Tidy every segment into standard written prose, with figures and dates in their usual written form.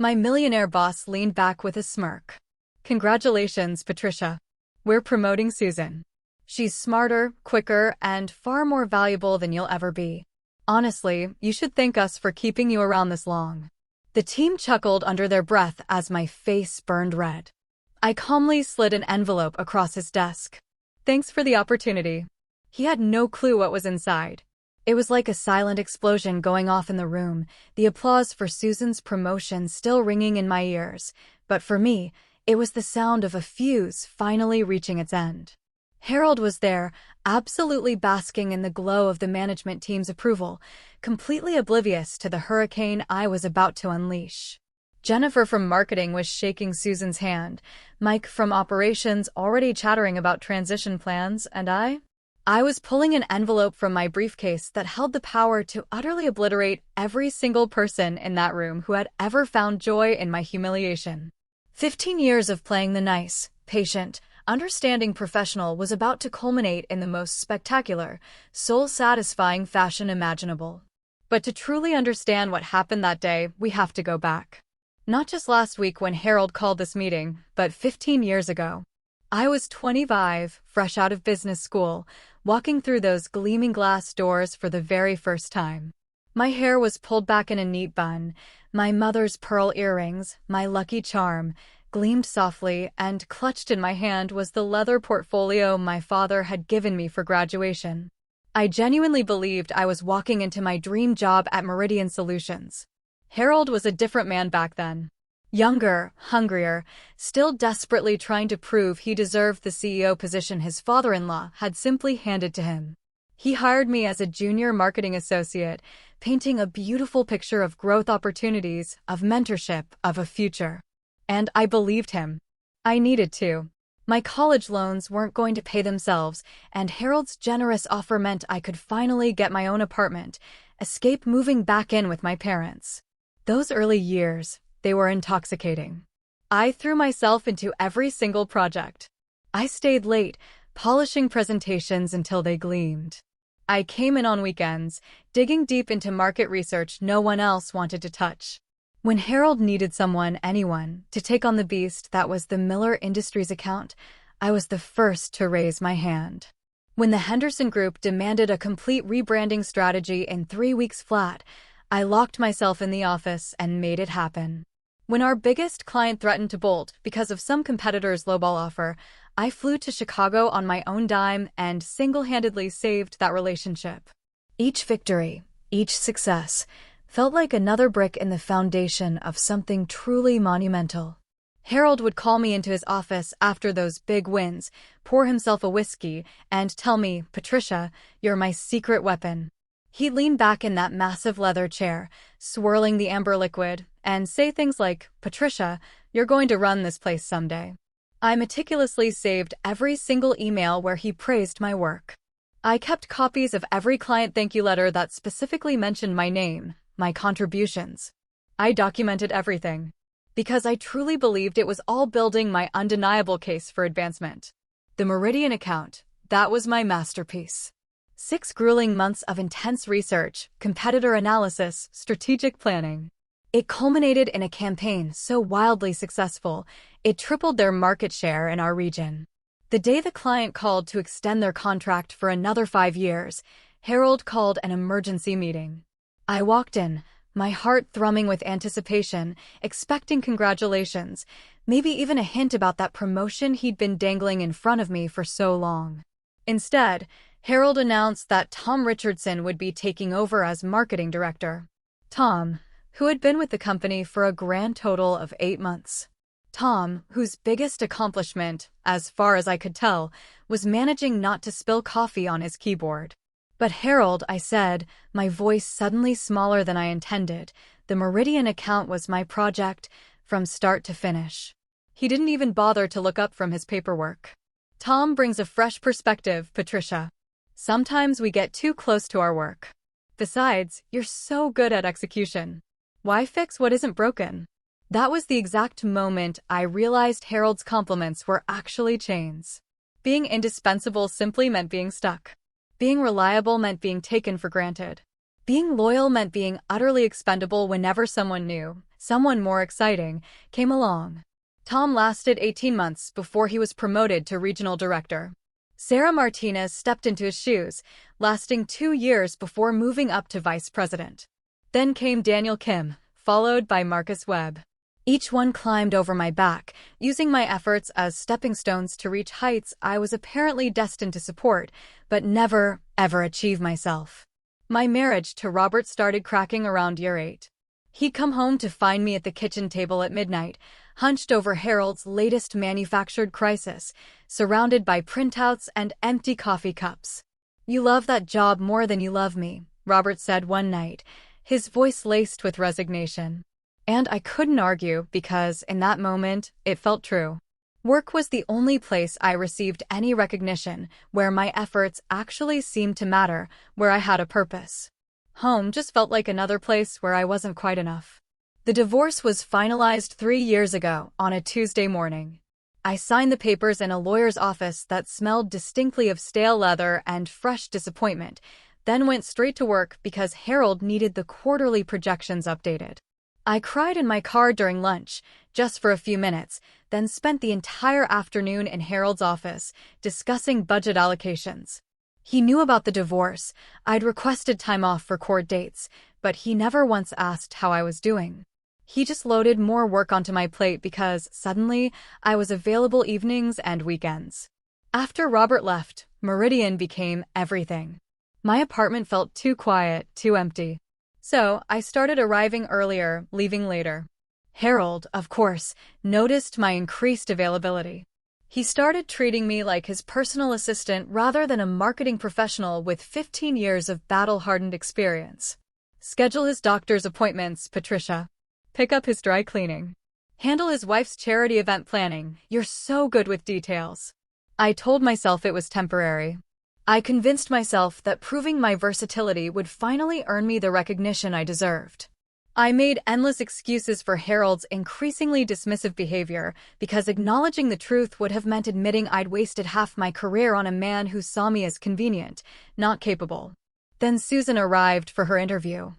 My millionaire boss leaned back with a smirk. Congratulations, Patricia. We're promoting Susan. She's smarter, quicker, and far more valuable than you'll ever be. Honestly, you should thank us for keeping you around this long. The team chuckled under their breath as my face burned red. I calmly slid an envelope across his desk. Thanks for the opportunity. He had no clue what was inside. It was like a silent explosion going off in the room, the applause for Susan's promotion still ringing in my ears. But for me, it was the sound of a fuse finally reaching its end. Harold was there, absolutely basking in the glow of the management team's approval, completely oblivious to the hurricane I was about to unleash. Jennifer from marketing was shaking Susan's hand, Mike from operations already chattering about transition plans, and I was pulling an envelope from my briefcase that held the power to utterly obliterate every single person in that room who had ever found joy in my humiliation. 15 years of playing the nice, patient, understanding professional was about to culminate in the most spectacular, soul-satisfying fashion imaginable. But to truly understand what happened that day, we have to go back. Not just last week when Harold called this meeting, but 15 years ago. I was 25, fresh out of business school, walking through those gleaming glass doors for the very first time. My hair was pulled back in a neat bun, my mother's pearl earrings, my lucky charm, gleamed softly, and clutched in my hand was the leather portfolio my father had given me for graduation. I genuinely believed I was walking into my dream job at Meridian Solutions. Harold was a different man back then. Younger, hungrier, still desperately trying to prove he deserved the CEO position his father-in-law had simply handed to him. He hired me as a junior marketing associate, painting a beautiful picture of growth opportunities, of mentorship, of a future. And I believed him. I needed to. My college loans weren't going to pay themselves, and Harold's generous offer meant I could finally get my own apartment, escape moving back in with my parents. Those early years, they were intoxicating. I threw myself into every single project. I stayed late, polishing presentations until they gleamed. I came in on weekends, digging deep into market research no one else wanted to touch. When Harold needed anyone, to take on the beast that was the Miller Industries account, I was the first to raise my hand. When the Henderson Group demanded a complete rebranding strategy in 3 weeks flat, I locked myself in the office and made it happen. When our biggest client threatened to bolt because of some competitor's lowball offer, I flew to Chicago on my own dime and single-handedly saved that relationship. Each victory, each success, felt like another brick in the foundation of something truly monumental. Harold would call me into his office after those big wins, pour himself a whiskey, and tell me, "Patricia, you're my secret weapon." He'd lean back in that massive leather chair, swirling the amber liquid, and say things like, "Patricia, you're going to run this place someday." I meticulously saved every single email where he praised my work. I kept copies of every client thank you letter that specifically mentioned my name, my contributions. I documented everything. Because I truly believed it was all building my undeniable case for advancement. The Meridian account, that was my masterpiece. 6 grueling months of intense research, competitor analysis, strategic planning. It culminated in a campaign so wildly successful, it tripled their market share in our region. The day the client called to extend their contract for another 5 years, Harold called an emergency meeting. I walked in, my heart thrumming with anticipation, expecting congratulations, maybe even a hint about that promotion he'd been dangling in front of me for so long. Instead, Harold announced that Tom Richardson would be taking over as marketing director. Tom, who had been with the company for a grand total of 8 months. Tom, whose biggest accomplishment, as far as I could tell, was managing not to spill coffee on his keyboard. "But Harold," I said, my voice suddenly smaller than I intended, "the Meridian account was my project, from start to finish." He didn't even bother to look up from his paperwork. "Tom brings a fresh perspective, Patricia. Sometimes we get too close to our work. Besides, you're so good at execution. Why fix what isn't broken?" That was the exact moment I realized Harold's compliments were actually chains. Being indispensable simply meant being stuck. Being reliable meant being taken for granted. Being loyal meant being utterly expendable whenever someone new, someone more exciting came along. Tom lasted 18 months before he was promoted to regional director. Sarah Martinez stepped into his shoes, lasting 2 years before moving up to vice president. Then came Daniel Kim, followed by Marcus Webb. Each one climbed over my back, using my efforts as stepping stones to reach heights I was apparently destined to support, but never, ever achieve myself. My marriage to Robert started cracking around year 8. He'd come home to find me at the kitchen table at midnight, hunched over Harold's latest manufactured crisis, surrounded by printouts and empty coffee cups. "You love that job more than you love me," Robert said one night, his voice laced with resignation. And I couldn't argue because, in that moment, it felt true. Work was the only place I received any recognition, where my efforts actually seemed to matter, where I had a purpose. Home just felt like another place where I wasn't quite enough. The divorce was finalized 3 years ago, on a Tuesday morning. I signed the papers in a lawyer's office that smelled distinctly of stale leather and fresh disappointment, then went straight to work because Harold needed the quarterly projections updated. I cried in my car during lunch, just for a few minutes, then spent the entire afternoon in Harold's office, discussing budget allocations. He knew about the divorce. I'd requested time off for court dates, but he never once asked how I was doing. He just loaded more work onto my plate because, suddenly, I was available evenings and weekends. After Robert left, Meridian became everything. My apartment felt too quiet, too empty. So, I started arriving earlier, leaving later. Harold, of course, noticed my increased availability. He started treating me like his personal assistant rather than a marketing professional with 15 years of battle-hardened experience. Schedule his doctor's appointments, Patricia. Pick up his dry cleaning. Handle his wife's charity event planning. You're so good with details. I told myself it was temporary. I convinced myself that proving my versatility would finally earn me the recognition I deserved. I made endless excuses for Harold's increasingly dismissive behavior because acknowledging the truth would have meant admitting I'd wasted half my career on a man who saw me as convenient, not capable. Then Susan arrived for her interview.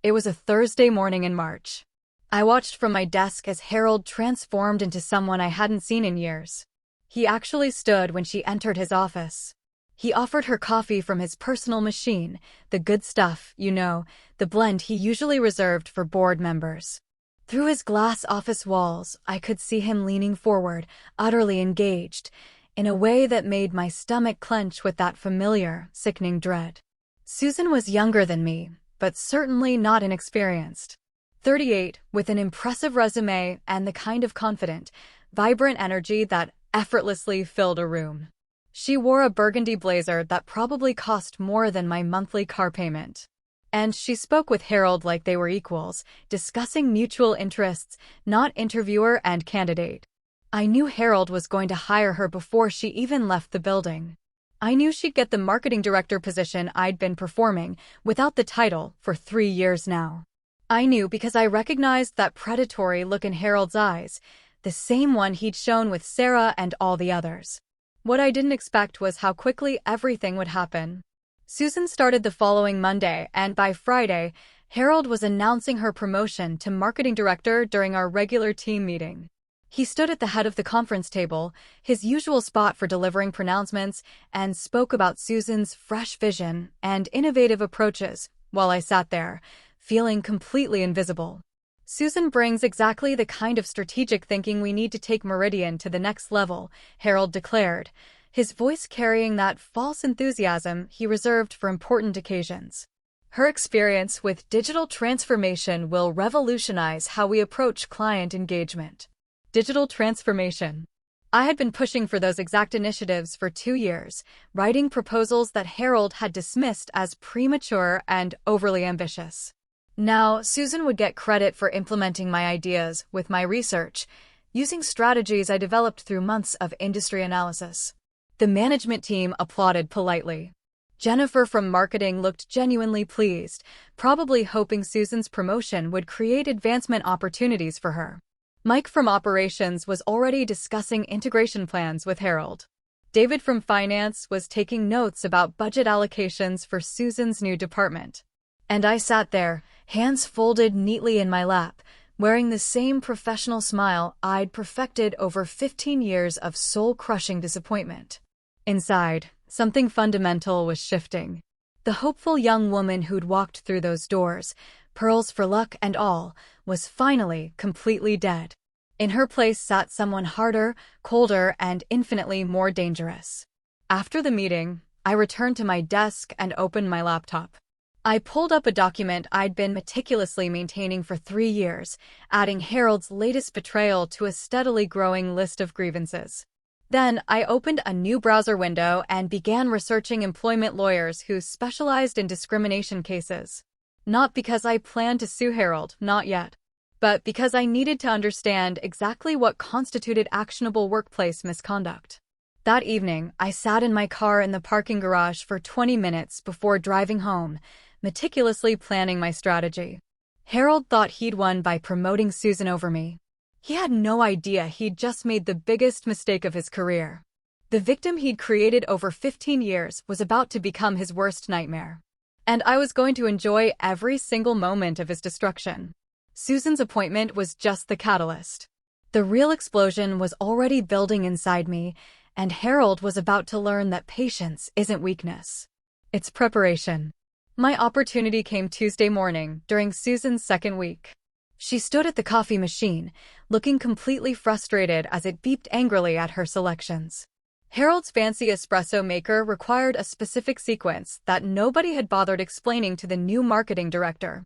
It was a Thursday morning in March. I watched from my desk as Harold transformed into someone I hadn't seen in years. He actually stood when she entered his office. He offered her coffee from his personal machine, the good stuff, you know, the blend he usually reserved for board members. Through his glass office walls, I could see him leaning forward, utterly engaged, in a way that made my stomach clench with that familiar, sickening dread. Susan was younger than me, but certainly not inexperienced. 38, with an impressive resume and the kind of confident, vibrant energy that effortlessly filled a room. She wore a burgundy blazer that probably cost more than my monthly car payment. And she spoke with Harold like they were equals, discussing mutual interests, not interviewer and candidate. I knew Harold was going to hire her before she even left the building. I knew she'd get the marketing director position I'd been performing, without the title, for 3 years now. I knew because I recognized that predatory look in Harold's eyes, the same one he'd shown with Sarah and all the others. What I didn't expect was how quickly everything would happen. Susan started the following Monday, and by Friday, Harold was announcing her promotion to marketing director during our regular team meeting. He stood at the head of the conference table, his usual spot for delivering pronouncements, and spoke about Susan's fresh vision and innovative approaches, while I sat there, feeling completely invisible. Susan brings exactly the kind of strategic thinking we need to take Meridian to the next level, Harold declared, his voice carrying that false enthusiasm he reserved for important occasions. Her experience with digital transformation will revolutionize how we approach client engagement. Digital transformation. I had been pushing for those exact initiatives for 2 years, writing proposals that Harold had dismissed as premature and overly ambitious. Now, Susan would get credit for implementing my ideas with my research, using strategies I developed through months of industry analysis. The management team applauded politely. Jennifer from marketing looked genuinely pleased, probably hoping Susan's promotion would create advancement opportunities for her. Mike from operations was already discussing integration plans with Harold. David from finance was taking notes about budget allocations for Susan's new department. And I sat there, hands folded neatly in my lap, wearing the same professional smile I'd perfected over 15 years of soul-crushing disappointment. Inside, something fundamental was shifting. The hopeful young woman who'd walked through those doors, pearls for luck and all, was finally completely dead. In her place sat someone harder, colder, and infinitely more dangerous. After the meeting, I returned to my desk and opened my laptop. I pulled up a document I'd been meticulously maintaining for 3 years, adding Harold's latest betrayal to a steadily growing list of grievances. Then I opened a new browser window and began researching employment lawyers who specialized in discrimination cases. Not because I planned to sue Harold, not yet, but because I needed to understand exactly what constituted actionable workplace misconduct. That evening, I sat in my car in the parking garage for 20 minutes before driving home, meticulously planning my strategy. Harold thought he'd won by promoting Susan over me. He had no idea he'd just made the biggest mistake of his career. The victim he'd created over 15 years was about to become his worst nightmare. And I was going to enjoy every single moment of his destruction. Susan's appointment was just the catalyst. The real explosion was already building inside me, and Harold was about to learn that patience isn't weakness. It's preparation. My opportunity came Tuesday morning, during Susan's second week. She stood at the coffee machine, looking completely frustrated as it beeped angrily at her selections. Harold's fancy espresso maker required a specific sequence that nobody had bothered explaining to the new marketing director.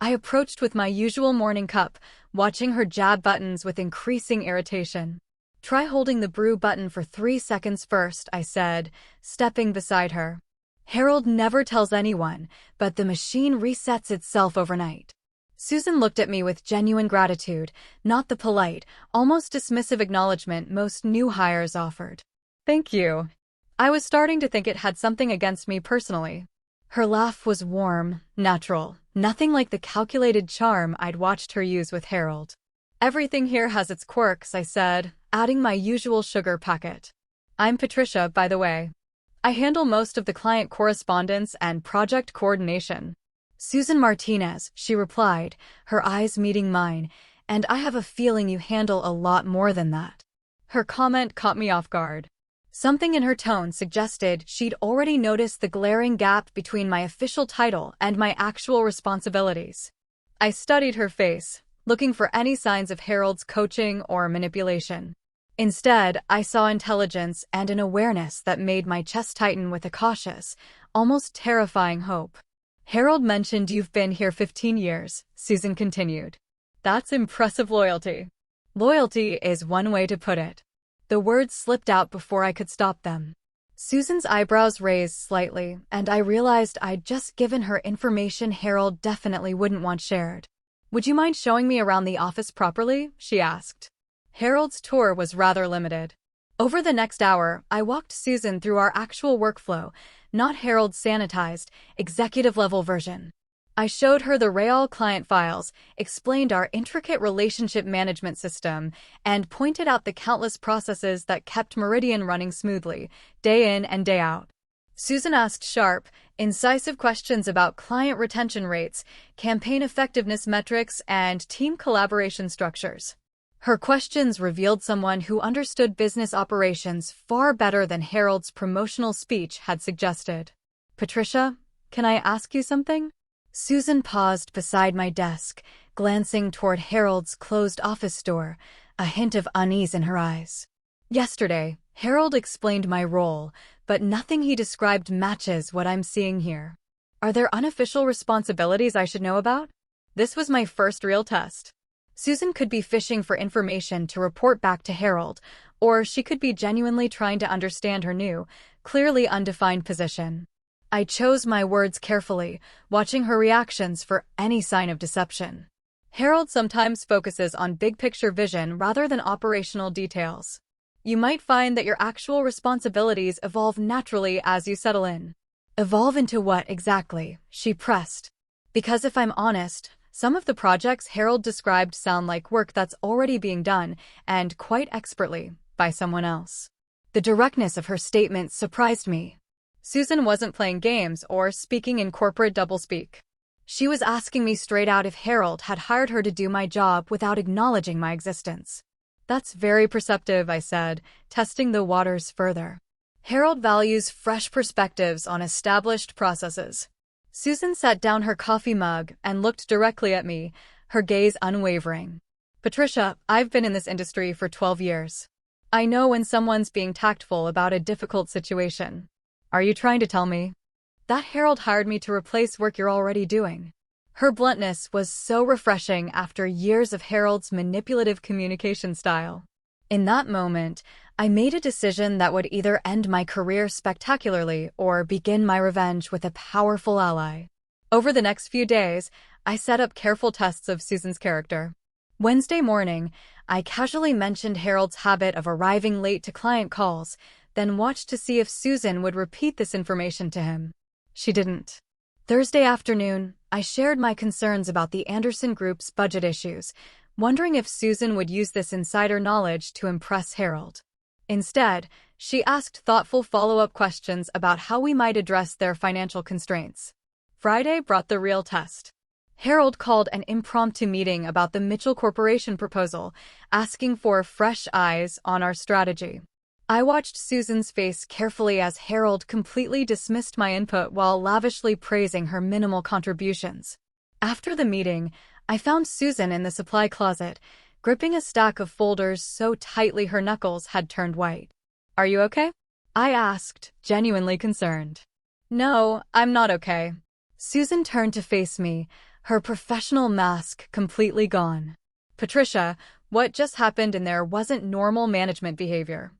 I approached with my usual morning cup, watching her jab buttons with increasing irritation. "Try holding the brew button for 3 seconds first," I said, stepping beside her. Harold never tells anyone, but the machine resets itself overnight. Susan looked at me with genuine gratitude, not the polite, almost dismissive acknowledgement most new hires offered. "Thank you." I was starting to think it had something against me personally. Her laugh was warm, natural, nothing like the calculated charm I'd watched her use with Harold. "Everything here has its quirks," I said, adding my usual sugar packet. "I'm Patricia, by the way. I handle most of the client correspondence and project coordination." "Susan Martinez," she replied, her eyes meeting mine, "and I have a feeling you handle a lot more than that." Her comment caught me off guard. Something in her tone suggested she'd already noticed the glaring gap between my official title and my actual responsibilities. I studied her face, looking for any signs of Harold's coaching or manipulation. Instead, I saw intelligence and an awareness that made my chest tighten with a cautious, almost terrifying hope. "Harold mentioned you've been here 15 years, Susan continued. "That's impressive loyalty." "Loyalty is one way to put it." The words slipped out before I could stop them. Susan's eyebrows raised slightly, and I realized I'd just given her information Harold definitely wouldn't want shared. "Would you mind showing me around the office properly?" she asked. Harold's tour was rather limited. Over the next hour, I walked Susan through our actual workflow, not Harold's sanitized, executive-level version. I showed her the Real client files, explained our intricate relationship management system, and pointed out the countless processes that kept Meridian running smoothly, day in and day out. Susan asked sharp, incisive questions about client retention rates, campaign effectiveness metrics, and team collaboration structures. Her questions revealed someone who understood business operations far better than Harold's promotional speech had suggested. "Patricia, can I ask you something?" Susan paused beside my desk, glancing toward Harold's closed office door, a hint of unease in her eyes. "Yesterday, Harold explained my role, but nothing he described matches what I'm seeing here. Are there unofficial responsibilities I should know about?" This was my first real test. Susan could be fishing for information to report back to Harold, or she could be genuinely trying to understand her new, clearly undefined position. I chose my words carefully, watching her reactions for any sign of deception. Harold sometimes focuses on big-picture vision rather than operational details. You might find that your actual responsibilities evolve naturally as you settle in. "Evolve into what exactly?" she pressed. "Because if I'm honest, some of the projects Harold described sound like work that's already being done, and quite expertly, by someone else." The directness of her statement surprised me. Susan wasn't playing games or speaking in corporate doublespeak. She was asking me straight out if Harold had hired her to do my job without acknowledging my existence. That's very perceptive, I said, testing the waters further. Harold values fresh perspectives on established processes. Susan set down her coffee mug and looked directly at me, her gaze unwavering. Patricia, I've been in this industry for 12 years. I know when someone's being tactful about a difficult situation. Are you trying to tell me that Harold hired me to replace work you're already doing? Her bluntness was so refreshing after years of Harold's manipulative communication style. In that moment, I made a decision that would either end my career spectacularly or begin my revenge with a powerful ally. Over the next few days, I set up careful tests of Susan's character. Wednesday morning, I casually mentioned Harold's habit of arriving late to client calls, then watched to see if Susan would repeat this information to him. She didn't. Thursday afternoon, I shared my concerns about the Anderson Group's budget issues, wondering if Susan would use this insider knowledge to impress Harold. Instead, she asked thoughtful follow-up questions about how we might address their financial constraints. Friday brought the real test. Harold called an impromptu meeting about the Mitchell Corporation proposal, asking for fresh eyes on our strategy. I watched Susan's face carefully as Harold completely dismissed my input while lavishly praising her minimal contributions. After the meeting, I found Susan in the supply closet, gripping a stack of folders so tightly her knuckles had turned white. "Are you okay?" I asked, genuinely concerned. "No, I'm not okay." Susan turned to face me, her professional mask completely gone. "Patricia, what just happened in there wasn't normal management behavior.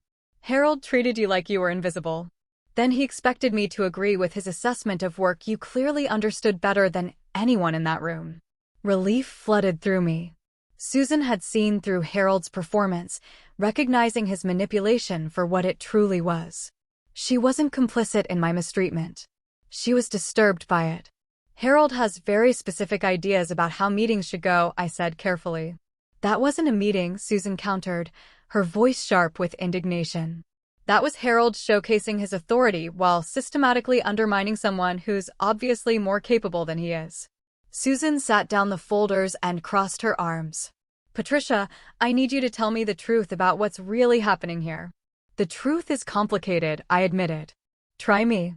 Harold treated you like you were invisible. Then he expected me to agree with his assessment of work you clearly understood better than anyone in that room." Relief flooded through me. Susan had seen through Harold's performance, recognizing his manipulation for what it truly was. She wasn't complicit in my mistreatment. She was disturbed by it. "Harold has very specific ideas about how meetings should go," I said carefully. "That wasn't a meeting," Susan countered, her voice sharp with indignation. "That was Harold showcasing his authority while systematically undermining someone who's obviously more capable than he is." Susan sat down the folders and crossed her arms. "Patricia, I need you to tell me the truth about what's really happening here." "The truth is complicated," I admitted. "Try me.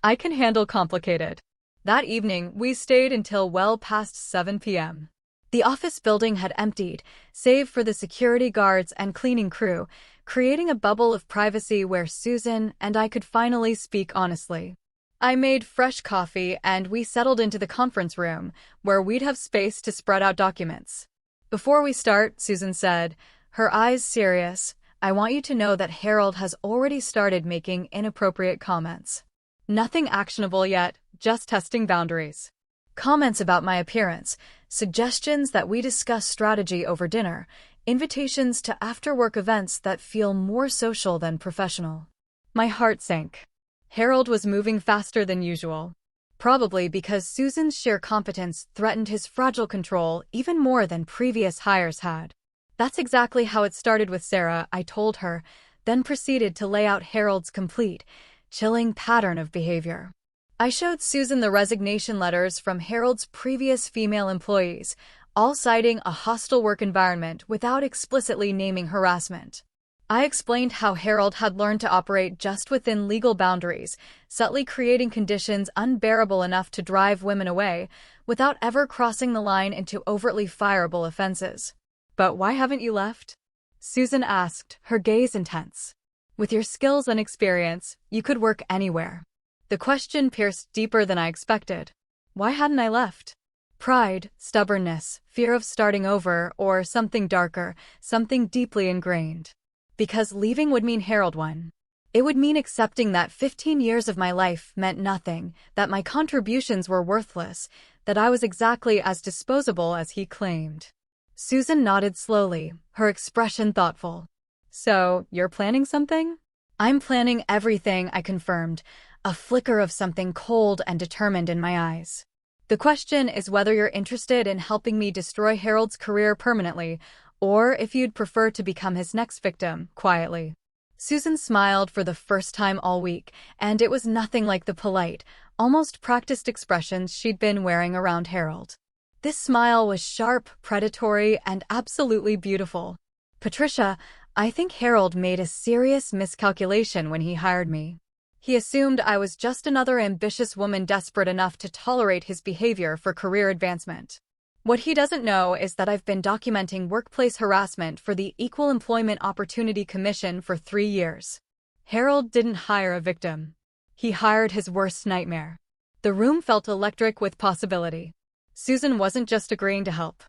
I can handle complicated." That evening, we stayed until well past 7 p.m. The office building had emptied, save for the security guards and cleaning crew, creating a bubble of privacy where Susan and I could finally speak honestly. I made fresh coffee and we settled into the conference room, where we'd have space to spread out documents. "Before we start," Susan said, her eyes serious, "I want you to know that Harold has already started making inappropriate comments. Nothing actionable yet, just testing boundaries. Comments about my appearance, suggestions that we discuss strategy over dinner, invitations to after-work events that feel more social than professional." My heart sank. Harold was moving faster than usual. Probably because Susan's sheer competence threatened his fragile control even more than previous hires had. "That's exactly how it started with Sarah," I told her, then proceeded to lay out Harold's complete, chilling pattern of behavior. I showed Susan the resignation letters from Harold's previous female employees, all citing a hostile work environment without explicitly naming harassment. I explained how Harold had learned to operate just within legal boundaries, subtly creating conditions unbearable enough to drive women away, without ever crossing the line into overtly fireable offenses. "But why haven't you left?" Susan asked, her gaze intense. "With your skills and experience, you could work anywhere." The question pierced deeper than I expected. Why hadn't I left? Pride, stubbornness, fear of starting over, or something darker, something deeply ingrained. Because leaving would mean Harold won. It would mean accepting that 15 years of my life meant nothing, that my contributions were worthless, that I was exactly as disposable as he claimed. Susan nodded slowly, her expression thoughtful. "So, you're planning something?" "I'm planning everything," I confirmed, a flicker of something cold and determined in my eyes. "The question is whether you're interested in helping me destroy Harold's career permanently, or if you'd prefer to become his next victim, quietly." Susan smiled for the first time all week, and it was nothing like the polite, almost practiced expressions she'd been wearing around Harold. This smile was sharp, predatory, and absolutely beautiful. Patricia, I think Harold made a serious miscalculation when he hired me. He assumed I was just another ambitious woman desperate enough to tolerate his behavior for career advancement. What he doesn't know is that I've been documenting workplace harassment for the Equal Employment Opportunity Commission for 3 years. Harold didn't hire a victim. He hired his worst nightmare. The room felt electric with possibility. Susan wasn't just agreeing to help.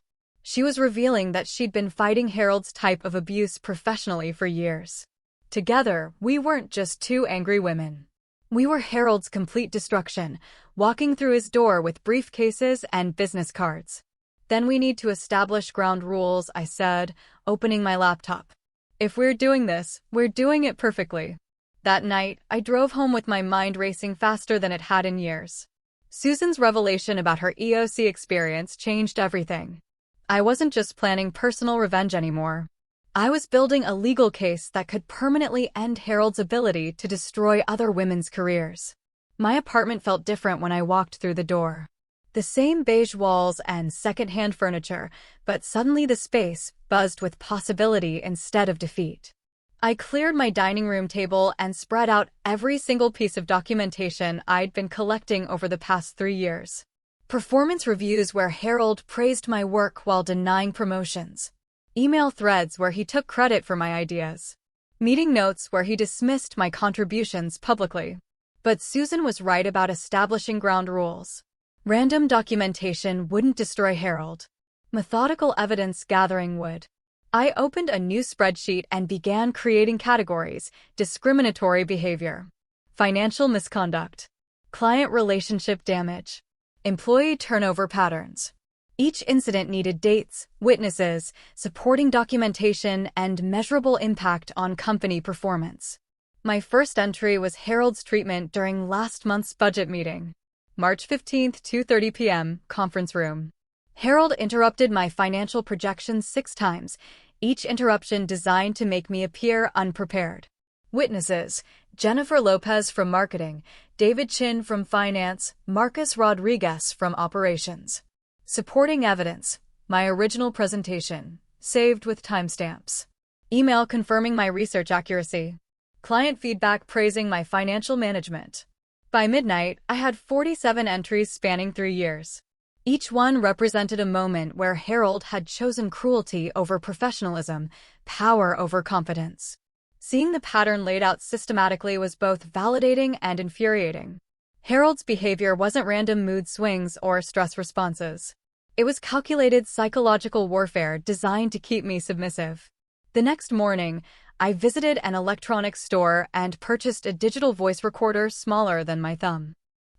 She was revealing that she'd been fighting Harold's type of abuse professionally for years. Together, we weren't just two angry women. We were Harold's complete destruction, walking through his door with briefcases and business cards. Then we need to establish ground rules, I said, opening my laptop. If we're doing this, we're doing it perfectly. That night, I drove home with my mind racing faster than it had in years. Susan's revelation about her EOC experience changed everything. I wasn't just planning personal revenge anymore. I was building a legal case that could permanently end Harold's ability to destroy other women's careers. My apartment felt different when I walked through the door. The same beige walls and second-hand furniture, but suddenly the space buzzed with possibility instead of defeat. I cleared my dining room table and spread out every single piece of documentation I'd been collecting over the past 3 years. Performance reviews where Harold praised my work while denying promotions. Email threads where he took credit for my ideas. Meeting notes where he dismissed my contributions publicly. But Susan was right about establishing ground rules. Random documentation wouldn't destroy Harold. Methodical evidence gathering would. I opened a new spreadsheet and began creating categories: discriminatory behavior, financial misconduct, client relationship damage, employee turnover patterns. Each incident needed dates, witnesses, supporting documentation, and measurable impact on company performance. My first entry was Harold's treatment during last month's budget meeting. March 15, 2:30 p.m., conference room. Harold interrupted my financial projections 6 times, each interruption designed to make me appear unprepared. Witnesses: Jennifer Lopez from marketing, David Chin from finance, Marcus Rodriguez from operations. Supporting evidence: my original presentation, saved with timestamps. Email confirming my research accuracy. Client feedback praising my financial management. By midnight, I had 47 entries spanning 3 years. Each one represented a moment where Harold had chosen cruelty over professionalism, power over competence. Seeing the pattern laid out systematically was both validating and infuriating. Harold's behavior wasn't random mood swings or stress responses. It was calculated psychological warfare designed to keep me submissive. The next morning, I visited an electronics store and purchased a digital voice recorder smaller than my thumb.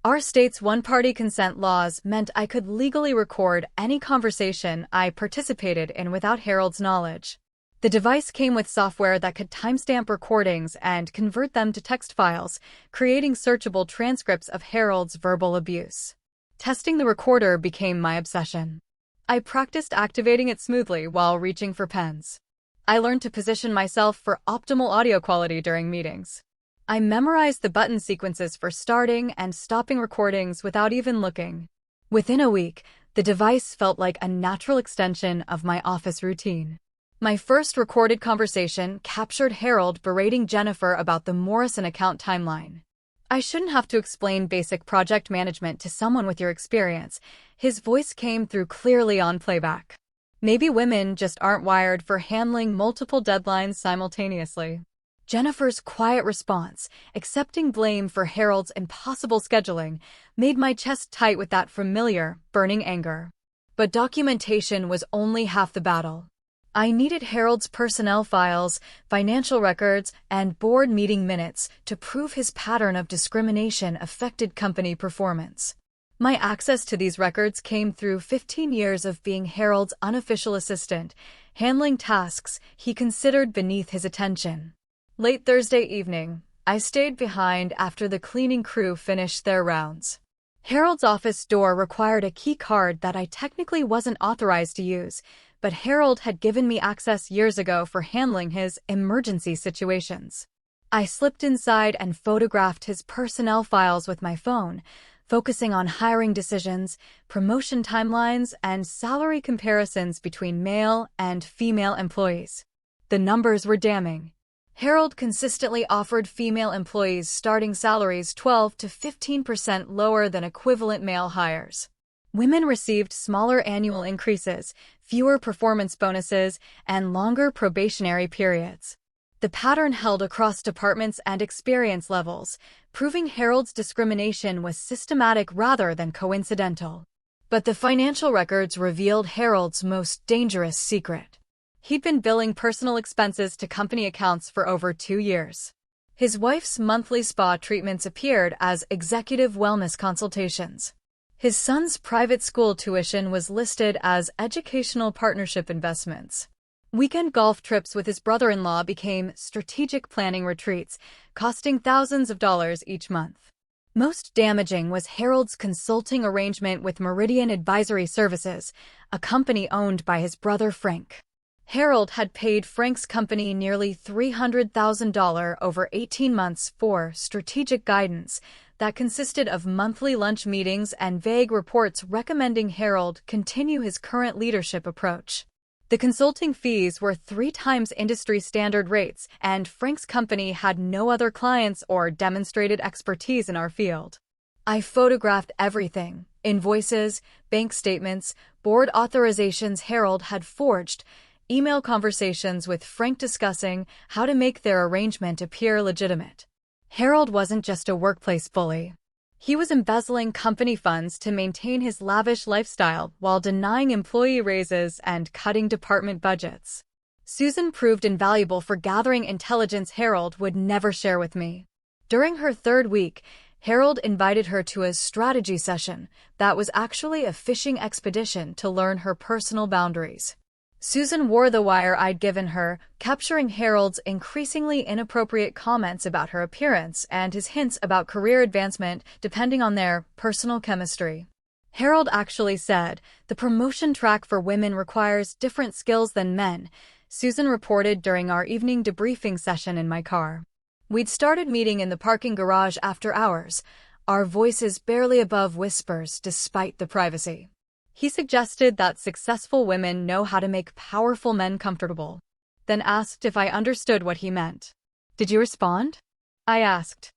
Our state's one-party consent laws meant I could legally record any conversation I participated in without Harold's knowledge. The device came with software that could timestamp recordings and convert them to text files, creating searchable transcripts of Harold's verbal abuse. Testing the recorder became my obsession. I practiced activating it smoothly while reaching for pens. I learned to position myself for optimal audio quality during meetings. I memorized the button sequences for starting and stopping recordings without even looking. Within a week, the device felt like a natural extension of my office routine. My first recorded conversation captured Harold berating Jennifer about the Morrison account timeline. I shouldn't have to explain basic project management to someone with your experience. His voice came through clearly on playback. Maybe women just aren't wired for handling multiple deadlines simultaneously. Jennifer's quiet response, accepting blame for Harold's impossible scheduling, made my chest tight with that familiar, burning anger. But documentation was only half the battle. I needed Harold's personnel files, financial records, and board meeting minutes to prove his pattern of discrimination affected company performance. My access to these records came through 15 years of being Harold's unofficial assistant, handling tasks he considered beneath his attention. Late Thursday evening, I stayed behind after the cleaning crew finished their rounds. Harold's office door required a key card that I technically wasn't authorized to use, but Harold had given me access years ago for handling his emergency situations. I slipped inside and photographed his personnel files with my phone, focusing on hiring decisions, promotion timelines, and salary comparisons between male and female employees. The numbers were damning. Harold consistently offered female employees starting salaries 12 to 15% lower than equivalent male hires. Women received smaller annual increases, fewer performance bonuses, and longer probationary periods. The pattern held across departments and experience levels, proving Harold's discrimination was systematic rather than coincidental. But the financial records revealed Harold's most dangerous secret. He'd been billing personal expenses to company accounts for over 2 years. His wife's monthly spa treatments appeared as executive wellness consultations. His son's private school tuition was listed as educational partnership investments. Weekend golf trips with his brother-in-law became strategic planning retreats, costing thousands of dollars each month. Most damaging was Harold's consulting arrangement with Meridian Advisory Services, a company owned by his brother Frank. Harold had paid Frank's company nearly $300,000 over 18 months for strategic guidance that consisted of monthly lunch meetings and vague reports recommending Harold continue his current leadership approach. The consulting fees were 3 times industry standard rates, and Frank's company had no other clients or demonstrated expertise in our field. I photographed everything: invoices, bank statements, board authorizations Harold had forged, email conversations with Frank discussing how to make their arrangement appear legitimate. Harold wasn't just a workplace bully. He was embezzling company funds to maintain his lavish lifestyle while denying employee raises and cutting department budgets. Susan proved invaluable for gathering intelligence Harold would never share with me. During her 3rd week, Harold invited her to a strategy session that was actually a fishing expedition to learn her personal boundaries. Susan wore the wire I'd given her, capturing Harold's increasingly inappropriate comments about her appearance and his hints about career advancement depending on their personal chemistry. Harold actually said, "The promotion track for women requires different skills than men," Susan reported during our evening debriefing session in my car. We'd started meeting in the parking garage after hours, our voices barely above whispers despite the privacy. He suggested that successful women know how to make powerful men comfortable, then asked if I understood what he meant. "Did you respond?" I asked.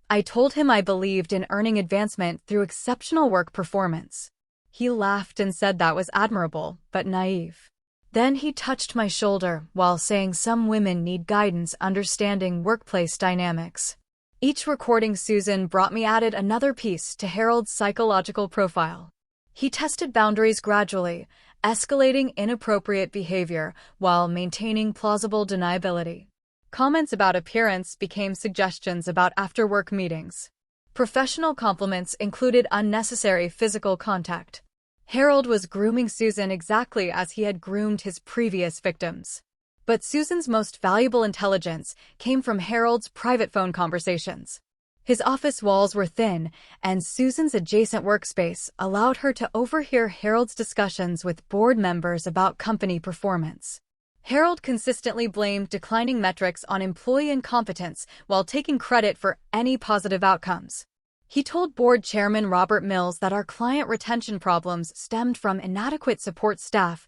I told him I believed in earning advancement through exceptional work performance. He laughed and said that was admirable, but naive. Then he touched my shoulder while saying some women need guidance understanding workplace dynamics. Each recording Susan brought me added another piece to Harold's psychological profile. He tested boundaries gradually, escalating inappropriate behavior while maintaining plausible deniability. Comments about appearance became suggestions about after-work meetings. Professional compliments included unnecessary physical contact. Harold was grooming Susan exactly as he had groomed his previous victims. But Susan's most valuable intelligence came from Harold's private phone conversations. His office walls were thin, and Susan's adjacent workspace allowed her to overhear Harold's discussions with board members about company performance. Harold consistently blamed declining metrics on employee incompetence while taking credit for any positive outcomes. He told board chairman Robert Mills that our client retention problems stemmed from inadequate support staff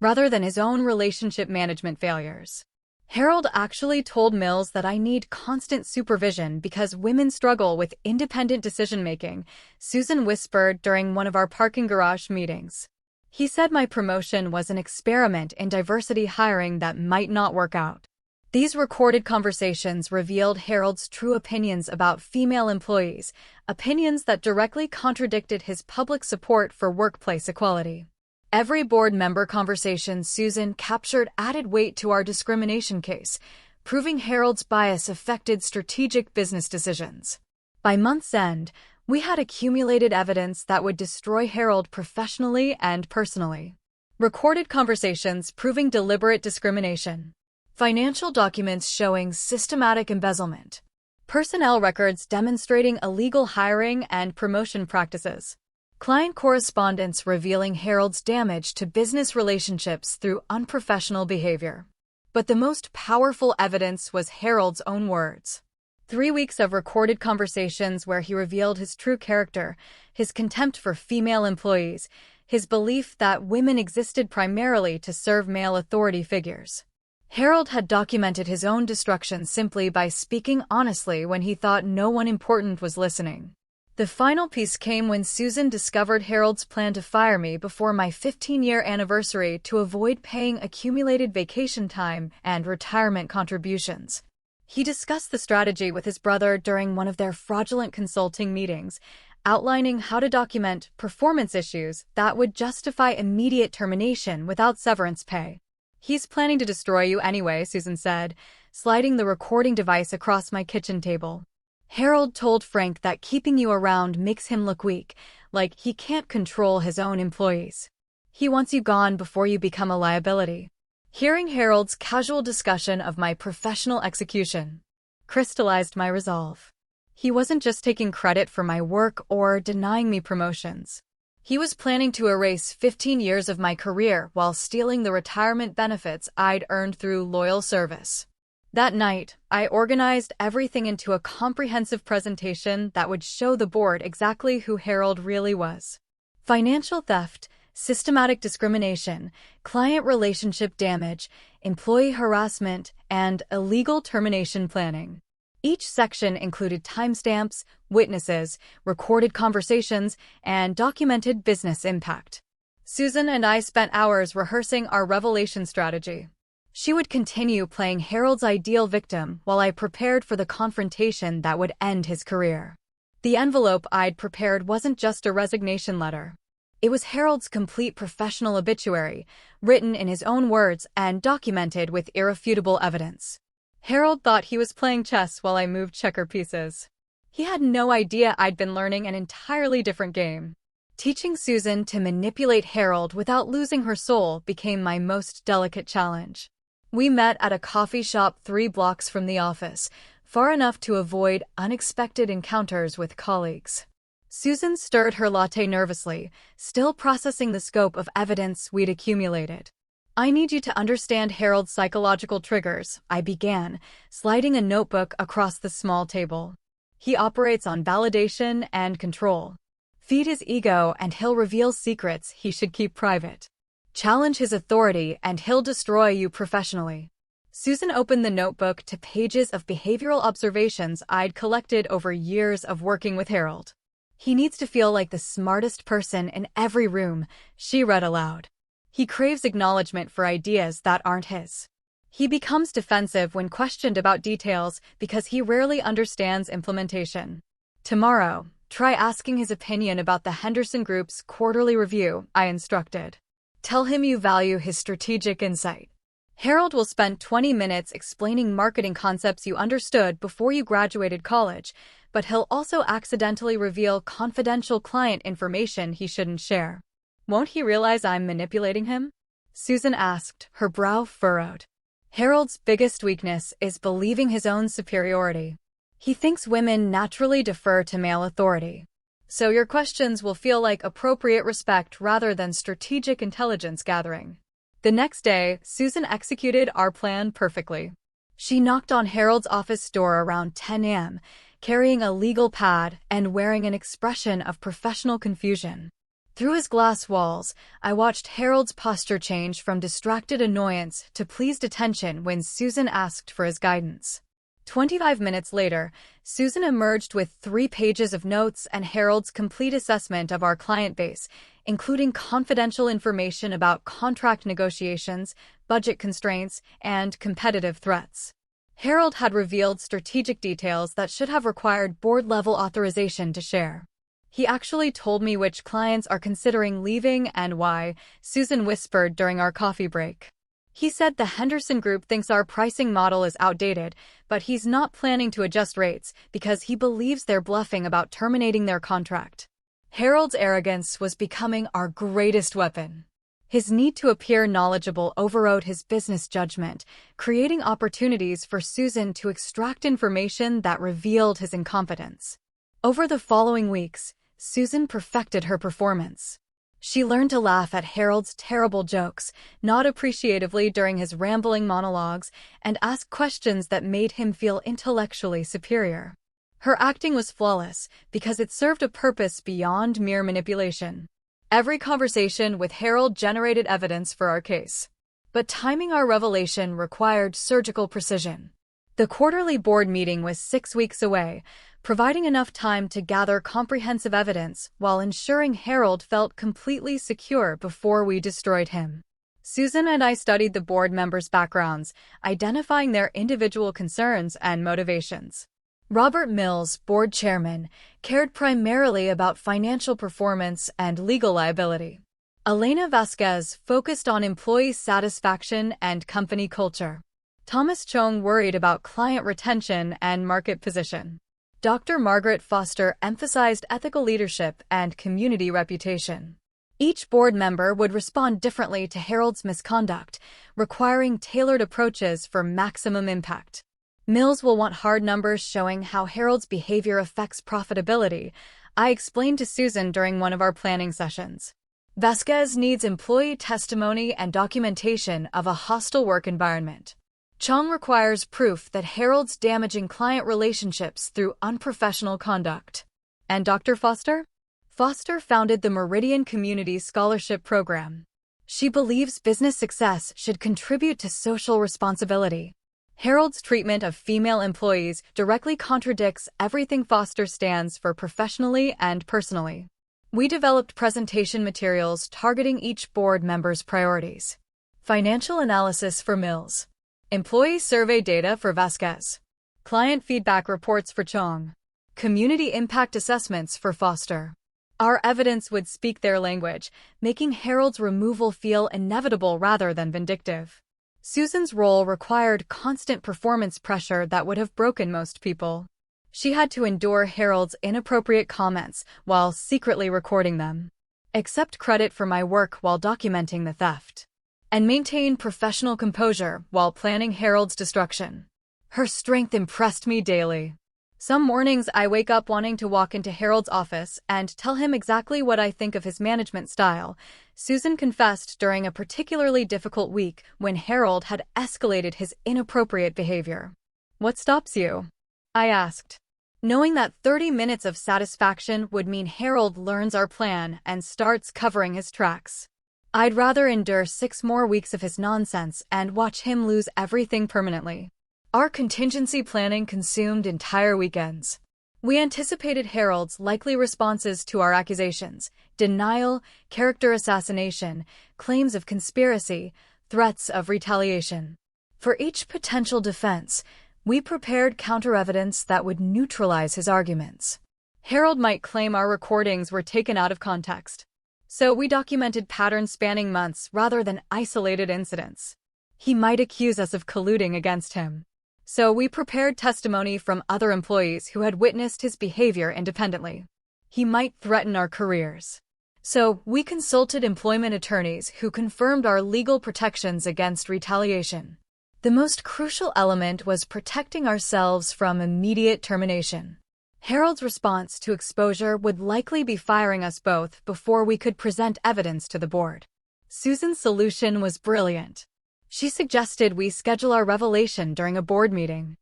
rather than his own relationship management failures. Harold actually told Mills that I need constant supervision because women struggle with independent decision-making, Susan whispered during one of our parking garage meetings. He said my promotion was an experiment in diversity hiring that might not work out. These recorded conversations revealed Harold's true opinions about female employees, opinions that directly contradicted his public support for workplace equality. Every board member conversation Susan captured added weight to our discrimination case, proving Harold's bias affected strategic business decisions. By month's end, we had accumulated evidence that would destroy Harold professionally and personally. Recorded conversations proving deliberate discrimination. Financial documents showing systematic embezzlement. Personnel records demonstrating illegal hiring and promotion practices. Client correspondence revealing Harold's damage to business relationships through unprofessional behavior. But the most powerful evidence was Harold's own words. 3 weeks of recorded conversations where he revealed his true character, his contempt for female employees, his belief that women existed primarily to serve male authority figures. Harold had documented his own destruction simply by speaking honestly when he thought no one important was listening. The final piece came when Susan discovered Harold's plan to fire me before my 15-year anniversary to avoid paying accumulated vacation time and retirement contributions. He discussed the strategy with his brother during one of their fraudulent consulting meetings, outlining how to document performance issues that would justify immediate termination without severance pay. "He's planning to destroy you anyway," Susan said, sliding the recording device across my kitchen table. "Harold told Frank that keeping you around makes him look weak, like he can't control his own employees. He wants you gone before you become a liability." Hearing Harold's casual discussion of my professional execution crystallized my resolve. He wasn't just taking credit for my work or denying me promotions. He was planning to erase 15 years of my career while stealing the retirement benefits I'd earned through loyal service. That night, I organized everything into a comprehensive presentation that would show the board exactly who Harold really was. Financial theft, systematic discrimination, client relationship damage, employee harassment, and illegal termination planning. Each section included timestamps, witnesses, recorded conversations, and documented business impact. Susan and I spent hours rehearsing our revelation strategy. She would continue playing Harold's ideal victim while I prepared for the confrontation that would end his career. The envelope I'd prepared wasn't just a resignation letter. It was Harold's complete professional obituary, written in his own words and documented with irrefutable evidence. Harold thought he was playing chess while I moved checker pieces. He had no idea I'd been learning an entirely different game. Teaching Susan to manipulate Harold without losing her soul became my most delicate challenge. We met at a coffee shop 3 blocks from the office, far enough to avoid unexpected encounters with colleagues. Susan stirred her latte nervously, still processing the scope of evidence we'd accumulated. "I need you to understand Harold's psychological triggers," I began, sliding a notebook across the small table. "He operates on validation and control. Feed his ego and he'll reveal secrets he should keep private. Challenge his authority and he'll destroy you professionally." Susan opened the notebook to pages of behavioral observations I'd collected over years of working with Harold. "He needs to feel like the smartest person in every room," she read aloud. "He craves acknowledgement for ideas that aren't his. He becomes defensive when questioned about details because he rarely understands implementation. Tomorrow, try asking his opinion about the Henderson Group's quarterly review," I instructed. "Tell him you value his strategic insight. Harold will spend 20 minutes explaining marketing concepts you understood before you graduated college, but he'll also accidentally reveal confidential client information he shouldn't share. Won't he realize I'm manipulating him?" Susan asked, her brow furrowed. "Harold's biggest weakness is believing his own superiority. He thinks women naturally defer to male authority. So your questions will feel like appropriate respect rather than strategic intelligence gathering." The next day, Susan executed our plan perfectly. She knocked on Harold's office door around 10 a.m., carrying a legal pad and wearing an expression of professional confusion. Through his glass walls, I watched Harold's posture change from distracted annoyance to pleased attention when Susan asked for his guidance. 25 minutes later, Susan emerged with 3 pages of notes and Harold's complete assessment of our client base, including confidential information about contract negotiations, budget constraints, and competitive threats. Harold had revealed strategic details that should have required board-level authorization to share. "He actually told me which clients are considering leaving and why," Susan whispered during our coffee break. "He said the Henderson Group thinks our pricing model is outdated, but he's not planning to adjust rates because he believes they're bluffing about terminating their contract." Harold's arrogance was becoming our greatest weapon. His need to appear knowledgeable overrode his business judgment, creating opportunities for Susan to extract information that revealed his incompetence. Over the following weeks, Susan perfected her performance. She learned to laugh at Harold's terrible jokes, nod appreciatively during his rambling monologues, and ask questions that made him feel intellectually superior. Her acting was flawless because it served a purpose beyond mere manipulation. Every conversation with Harold generated evidence for our case. But timing our revelation required surgical precision. The quarterly board meeting was 6 weeks away, providing enough time to gather comprehensive evidence while ensuring Harold felt completely secure before we destroyed him. Susan and I studied the board members' backgrounds, identifying their individual concerns and motivations. Robert Mills, board chairman, cared primarily about financial performance and legal liability. Elena Vasquez focused on employee satisfaction and company culture. Thomas Chung worried about client retention and market position. Dr. Margaret Foster emphasized ethical leadership and community reputation. Each board member would respond differently to Harold's misconduct, requiring tailored approaches for maximum impact. Mills will want hard numbers showing how Harold's behavior affects profitability, I explained to Susan during one of our planning sessions. Vasquez needs employee testimony and documentation of a hostile work environment. Chung requires proof that Harold's damaging client relationships through unprofessional conduct. And Dr. Foster? Foster founded the Meridian Community Scholarship Program. She believes business success should contribute to social responsibility. Harold's treatment of female employees directly contradicts everything Foster stands for professionally and personally. We developed presentation materials targeting each board member's priorities. Financial analysis for Mills. Employee survey data for Vasquez. Client feedback reports for Chung. Community impact assessments for Foster. Our evidence would speak their language, making Harold's removal feel inevitable rather than vindictive. Susan's role required constant performance pressure that would have broken most people. She had to endure Harold's inappropriate comments while secretly recording them, accept credit for my work while documenting the theft, and maintain professional composure while planning Harold's destruction. Her strength impressed me daily. Some mornings I wake up wanting to walk into Harold's office and tell him exactly what I think of his management style. Susan confessed during a particularly difficult week when Harold had escalated his inappropriate behavior. "What stops you?" I asked, knowing that 30 minutes of satisfaction would mean Harold learns our plan and starts covering his tracks. I'd rather endure 6 more weeks of his nonsense and watch him lose everything permanently. Our contingency planning consumed entire weekends. We anticipated Harold's likely responses to our accusations: denial, character assassination, claims of conspiracy, threats of retaliation. For each potential defense, we prepared counter-evidence that would neutralize his arguments. Harold might claim our recordings were taken out of context, so we documented patterns spanning months rather than isolated incidents. He might accuse us of colluding against him, so we prepared testimony from other employees who had witnessed his behavior independently. He might threaten our careers, so we consulted employment attorneys who confirmed our legal protections against retaliation. The most crucial element was protecting ourselves from immediate termination. Harold's response to exposure would likely be firing us both before we could present evidence to the board. Susan's solution was brilliant. She suggested we schedule our revelation during a board meeting.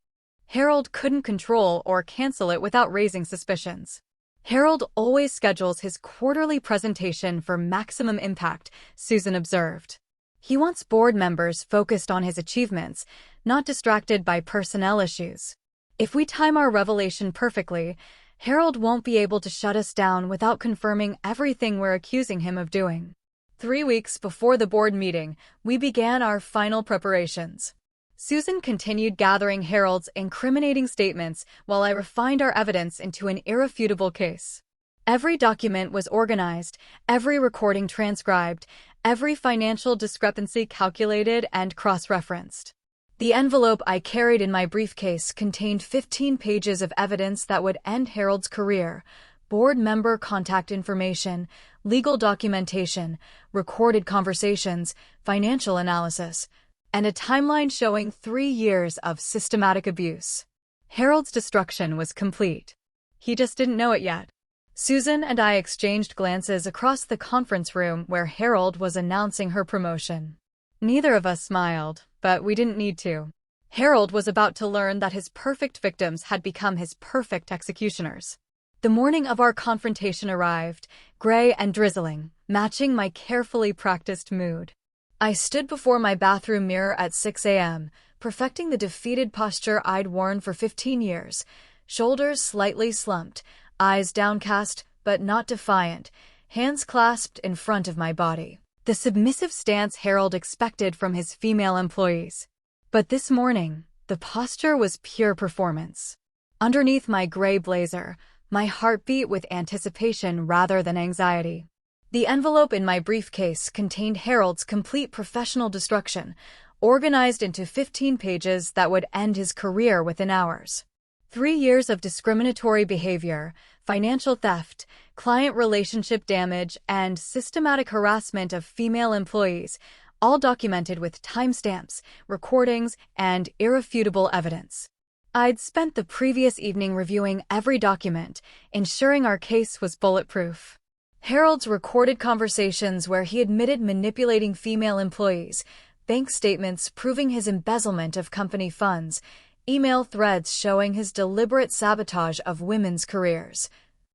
Harold couldn't control or cancel it without raising suspicions. Harold always schedules his quarterly presentation for maximum impact, Susan observed. He wants board members focused on his achievements, not distracted by personnel issues. If we time our revelation perfectly, Harold won't be able to shut us down without confirming everything we're accusing him of doing. 3 weeks before the board meeting, we began our final preparations. Susan continued gathering Harold's incriminating statements while I refined our evidence into an irrefutable case. Every document was organized, every recording transcribed, every financial discrepancy calculated and cross-referenced. The envelope I carried in my briefcase contained 15 pages of evidence that would end Harold's career: board member contact information, legal documentation, recorded conversations, financial analysis, and a timeline showing 3 years of systematic abuse. Harold's destruction was complete. He just didn't know it yet. Susan and I exchanged glances across the conference room where Harold was announcing her promotion. Neither of us smiled, but we didn't need to. Harold was about to learn that his perfect victims had become his perfect executioners. The morning of our confrontation arrived, gray and drizzling, matching my carefully practiced mood. I stood before my bathroom mirror at 6 a.m., perfecting the defeated posture I'd worn for 15 years, shoulders slightly slumped, eyes downcast but not defiant, hands clasped in front of my body. The submissive stance Harold expected from his female employees. But this morning, the posture was pure performance. Underneath my gray blazer, my heart beat with anticipation rather than anxiety. The envelope in my briefcase contained Harold's complete professional destruction, organized into 15 pages that would end his career within hours. 3 years of discriminatory behavior, financial theft, client relationship damage, and systematic harassment of female employees, all documented with timestamps, recordings, and irrefutable evidence. I'd spent the previous evening reviewing every document, ensuring our case was bulletproof. Harold's recorded conversations where he admitted manipulating female employees, bank statements proving his embezzlement of company funds, email threads showing his deliberate sabotage of women's careers,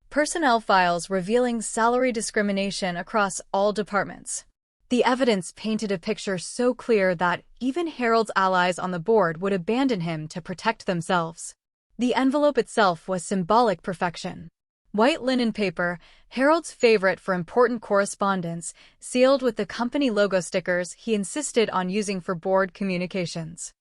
personnel files revealing salary discrimination across all departments. The evidence painted a picture so clear that even Harold's allies on the board would abandon him to protect themselves. The envelope itself was symbolic perfection. White linen paper, Harold's favorite for important correspondence, sealed with the company logo stickers he insisted on using for board communications.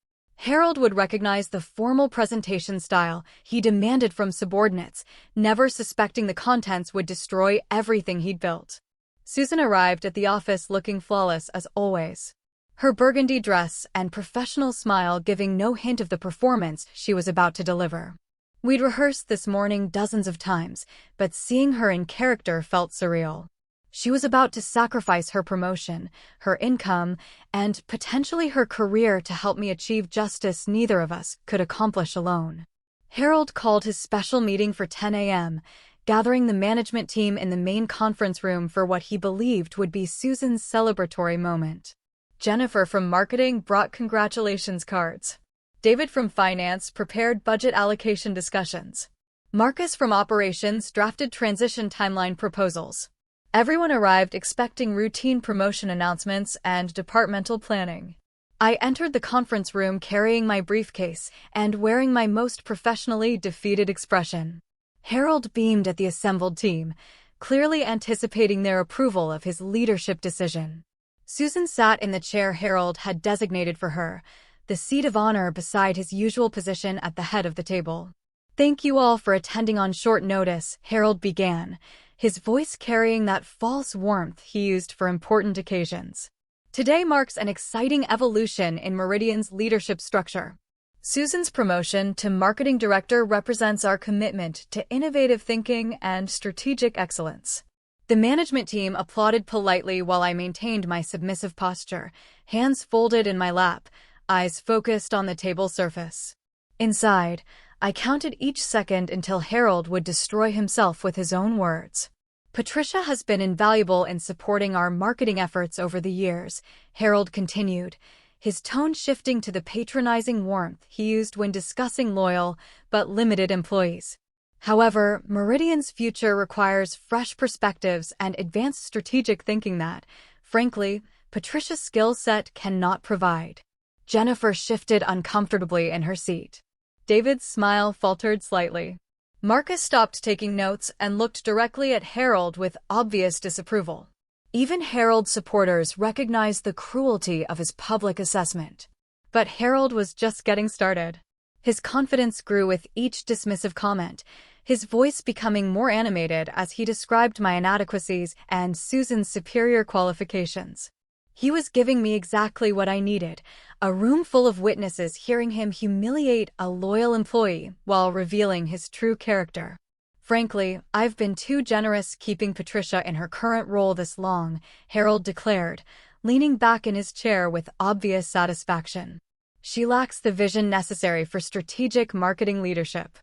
Harold would recognize the formal presentation style he demanded from subordinates, never suspecting the contents would destroy everything he'd built. Susan arrived at the office looking flawless as always. Her burgundy dress and professional smile giving no hint of the performance she was about to deliver. We'd rehearsed this morning dozens of times, but seeing her in character felt surreal. She was about to sacrifice her promotion, her income, and potentially her career to help me achieve justice neither of us could accomplish alone. Harold called his special meeting for 10 a.m., gathering the management team in the main conference room for what he believed would be Susan's celebratory moment. Jennifer from marketing brought congratulations cards. David from finance prepared budget allocation discussions. Marcus from operations drafted transition timeline proposals. Everyone arrived expecting routine promotion announcements and departmental planning. I entered the conference room carrying my briefcase and wearing my most professionally defeated expression. Harold beamed at the assembled team, clearly anticipating their approval of his leadership decision. Susan sat in the chair Harold had designated for her, the seat of honor beside his usual position at the head of the table. "Thank you all for attending on short notice," Harold began, his voice carrying that false warmth he used for important occasions. "Today marks an exciting evolution in Meridian's leadership structure. Susan's promotion to marketing director represents our commitment to innovative thinking and strategic excellence." The management team applauded politely while I maintained my submissive posture, hands folded in my lap, eyes focused on the table surface. Inside, I counted each second until Harold would destroy himself with his own words. "Patricia has been invaluable in supporting our marketing efforts over the years," Harold continued, his tone shifting to the patronizing warmth he used when discussing loyal but limited employees. "However, Meridian's future requires fresh perspectives and advanced strategic thinking that, frankly, Patricia's skill set cannot provide." Jennifer shifted uncomfortably in her seat. David's smile faltered slightly. Marcus stopped taking notes and looked directly at Harold with obvious disapproval. Even Harold's supporters recognized the cruelty of his public assessment. But Harold was just getting started. His confidence grew with each dismissive comment, his voice becoming more animated as he described my inadequacies and Susan's superior qualifications. He was giving me exactly what I needed, a room full of witnesses hearing him humiliate a loyal employee while revealing his true character. "Frankly, I've been too generous keeping Patricia in her current role this long," Harold declared, leaning back in his chair with obvious satisfaction. "She lacks the vision necessary for strategic marketing leadership."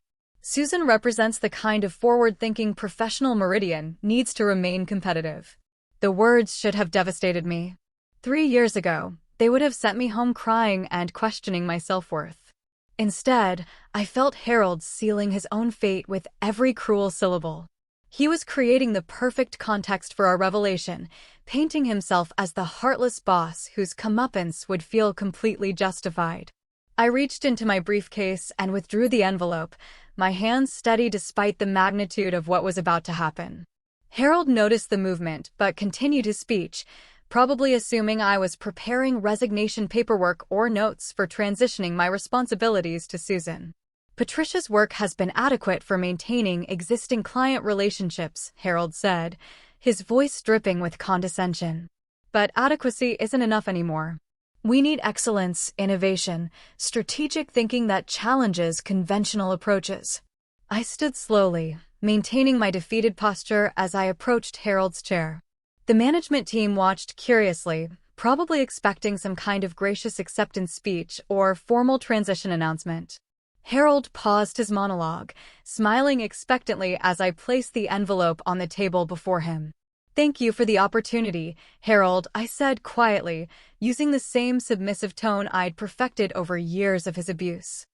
Susan represents the kind of forward-thinking professional Meridian needs to remain competitive. The words should have devastated me. 3 years ago, they would have sent me home crying and questioning my self-worth. Instead, I felt Harold sealing his own fate with every cruel syllable. He was creating the perfect context for our revelation, painting himself as the heartless boss whose comeuppance would feel completely justified. I reached into my briefcase and withdrew the envelope, my hands steady despite the magnitude of what was about to happen. Harold noticed the movement but continued his speech, probably assuming I was preparing resignation paperwork or notes for transitioning my responsibilities to Susan. Patricia's work has been adequate for maintaining existing client relationships, Harold said, his voice dripping with condescension. But adequacy isn't enough anymore. We need excellence, innovation, strategic thinking that challenges conventional approaches. I stood slowly, maintaining my defeated posture as I approached Harold's chair. The management team watched curiously, probably expecting some kind of gracious acceptance speech or formal transition announcement. Harold paused his monologue, smiling expectantly as I placed the envelope on the table before him. "Thank you for the opportunity, Harold," I said quietly, using the same submissive tone I'd perfected over years of his abuse.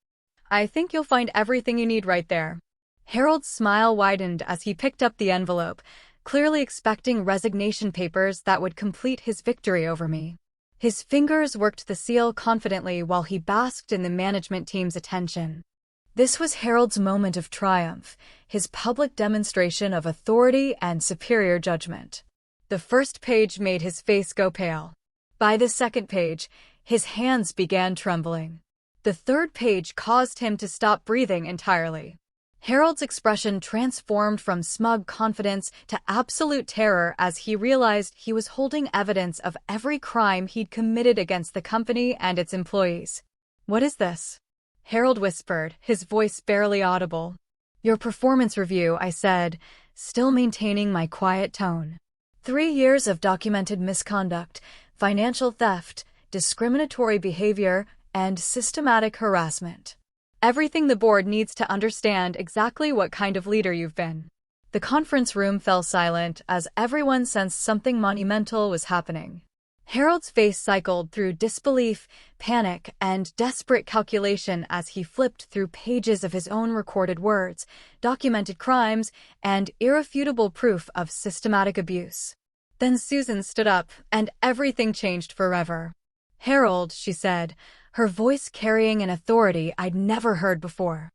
"I think you'll find everything you need right there." Harold's smile widened as he picked up the envelope, clearly expecting resignation papers that would complete his victory over me. His fingers worked the seal confidently while he basked in the management team's attention. This was Harold's moment of triumph, his public demonstration of authority and superior judgment. The first page made his face go pale. By the second page, his hands began trembling. The third page caused him to stop breathing entirely. Harold's expression transformed from smug confidence to absolute terror as he realized he was holding evidence of every crime he'd committed against the company and its employees. "What is this?" Harold whispered, his voice barely audible. "Your performance review," I said, still maintaining my quiet tone. 3 years of documented misconduct, financial theft, discriminatory behavior, and systematic harassment. Everything the board needs to understand exactly what kind of leader you've been. The conference room fell silent as everyone sensed something monumental was happening. Harold's face cycled through disbelief, panic, and desperate calculation as he flipped through pages of his own recorded words, documented crimes, and irrefutable proof of systematic abuse. Then Susan stood up, and everything changed forever. "Harold," she said, her voice carrying an authority I'd never heard before.